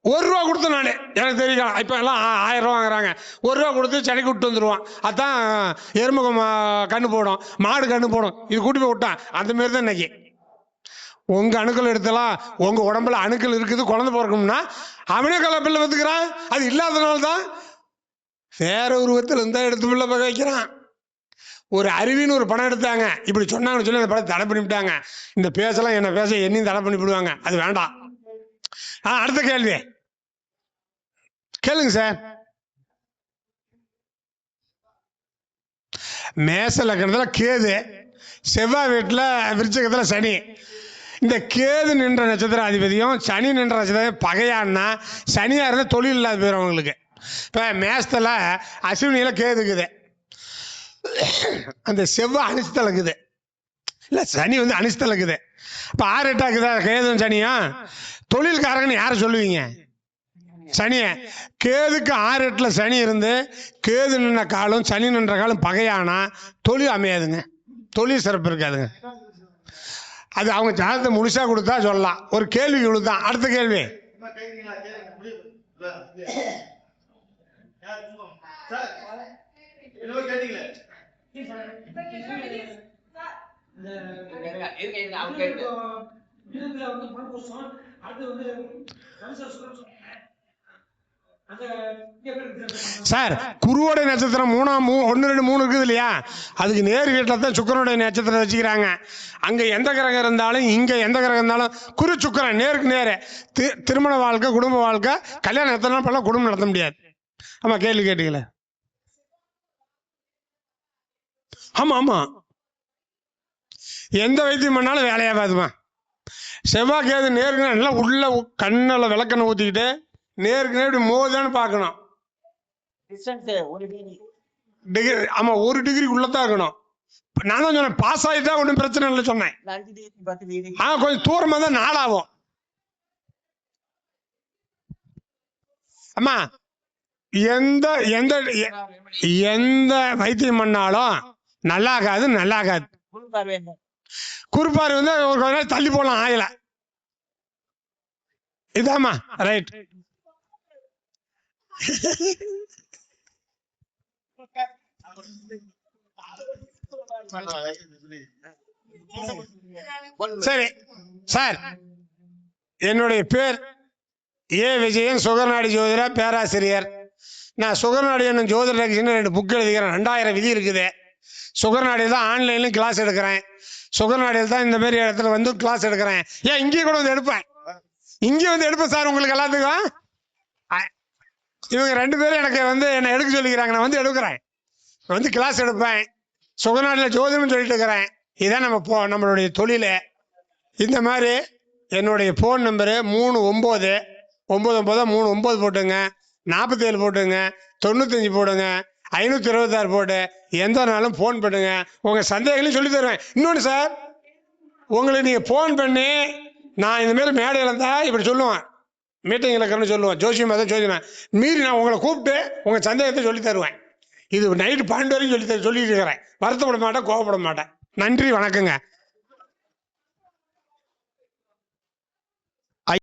S1: 1 ரூபா கொடுத்து நான் எனக்கு தெரியும். இப்போ எல்லாம் 1000 ரூபா வாங்குறாங்க. 1 ரூபா கொடுத்து செனைக்கு விட்டு வந்துடுவான். அதுதான் எருமை கண்ணு போடும், மாடு கண்ணு போடும். இது கூட்டி போய் விட்டான். அந்தமாரி தான் இன்னைக்கு உங்கள் அணுக்கள் எடுத்தலாம். உங்கள் உடம்புல அணுக்கள் இருக்குது. குழந்தை பிறக்கணும்னா அவனே பிள்ளை பார்த்துக்கிறான். அது இல்லாதனால தான் வேற உருவத்தில் இருந்தால் எடுத்து பிள்ளை பார்க்க வைக்கிறான். ஒரு அருவின்னு ஒரு படம் எடுத்தாங்க. இப்படி சொன்னாங்கன்னு சொல்லி அந்த படத்தை தடை பண்ணிவிட்டாங்க. இந்த பேசலாம் என்ன பேச என்னையும் தடை பண்ணி விடுவாங்க. அது வேண்டாம். அடுத்த கேள்வி கேளுங்க சார். மேச லக்னத்தில் கேது, செவ்வாய் வீட்டில் விருச்சிகத்தில் சனி. இந்த கேது நின்ற நட்சத்திர அதிபதியும் சனி நின்ற நட்சத்திரம் பகையான்னா சனியாக இருந்தால் தொழில் இல்லாத போயிடும் அவங்களுக்கு. இப்போ மேசத்தில் அஸ்வினியில் கேது இருக்குது, அந்த செவ்வாய் அனிசத்தில் இருக்குது. இல்லை, சனி அனிசத்தில் இருக்குது. இப்போ 6 8 இருக்குதா கேதும் சனியும்? தொழில்காரங்கன்னு யாரை சொல்லுவீங்க? சனியை. கேதுக்கு 6 8 சனி இருந்து கேது நின்ற காலம் சனி நின்ற காலம் பகையானா தொழில் அமையாதுங்க, தொழில் சிறப்பு இருக்காதுங்க. அது அவங்க ஜாதகத்தை முழுசா கொடுத்தா சொல்லலாம். ஒரு கேள்வி கொடுத்தான். அடுத்த கேள்வி. சார், குருவோடைய நட்சத்திரம் 1 2 3 இருக்குது இல்லையா? அதுக்கு நேர் வீட்டில் தான் சுக்கிரனுடைய நட்சத்திரம் வச்சுக்கிறாங்க. அங்கே எந்த கிரகம் இருந்தாலும் இங்கே எந்த கிரகம் இருந்தாலும் குரு சுக்கிரன் நேருக்கு நேரு. திருமண வாழ்க்கை, குடும்ப வாழ்க்கை, கல்யாணம் எத்தனை நாள் பண்ணலாம், குடும்பம் நடத்த முடியாது. ஆமா, கேள்வி கேட்டீங்களே. ஆமா ஆமா, எந்த வைத்தியம் பண்ணாலும் வேலையாகாதுமா. செவ்வாய் கேது நேருக்கு நல்லா உள்ள கண்ணில் விளக்கெண்ணெய் ஊற்றிக்கிட்டு நேருக்கு நேர் இப்படி மோதான்னு பார்க்கணும். டிகிரி, ஆமா, 1 டிகிரிக்கு உள்ளதான் இருக்கணும். நான் தான் சொன்னேன், பாஸ் ஆகிட்டா ஒன்றும் பிரச்சனை இல்லை சொன்னேன். கொஞ்சம் தூரமாக தான் நாளாகும். அம்மா, எந்த எந்த எந்த வைத்தியம் பண்ணாலும் நல்லாகாது, நல்லாகாது. குறுப்பாறு ஒரு கொஞ்ச நாள் தள்ளி போடலாம் ஆயில. இதாம்மா ரைட். சரி சார், என்னுடைய பேர் ஏ விஜயன், சுகர்நாடி ஜோதிட பேராசிரியர். நான் சுகர்நாடி என்னும் ஜோதிட 2 புக் எழுதிக்கிறேன். 2000 விதி இருக்குது. சுகர்நாடியில் தான் ஆன்லைன்லையும் கிளாஸ் எடுக்கிறேன். சுகர்நாடியில் தான் இந்த மாதிரி இடத்துல கிளாஸ் எடுக்கிறேன். ஏன் இங்கேயும் கூட எடுப்பேன், இங்கேயும் எடுப்பேன் சார். உங்களுக்கு எல்லாத்துக்கும் இவங்க 2 பேரும் எனக்கு என்னை எடுக்க சொல்லிக்கிறாங்க. நான் எடுக்கிறேன், கிளாஸ் எடுப்பேன். சுகநாடியில் ஜோதிடம் சொல்லிட்டு இருக்கிறேன். இதான் நம்மளுடைய தொழில். இந்த மாதிரி என்னுடைய ஃபோன் நம்பரு 399939 போட்டுங்க, 47 போட்டுங்க, 95 போடுங்க, 526 போட்டு எந்த நாளும் ஃபோன் பண்ணுங்க. உங்கள் சந்தேகங்களையும் சொல்லி தருவேன். இன்னொன்று சார், உங்களுக்கு நீங்கள் ஃபோன் பண்ணி நான் இந்தமாரி மேடையில் இருந்தால் இப்படி சொல்லுவேன், மீட்டிங்கில் இருக்கிறேன்னு சொல்லுவேன், ஜோசியம் தான் சொல்லுவேன். மீறி நான் உங்களை கூப்பிட்டு உங்கள் சந்தேகத்தை சொல்லி தருவேன். இது நைட்டு 12 வரைக்கும் சொல்லிட்டு இருக்கிறேன். வருத்தப்பட மாட்டேன், கோவப்பட மாட்டேன். நன்றி, வணக்கங்க.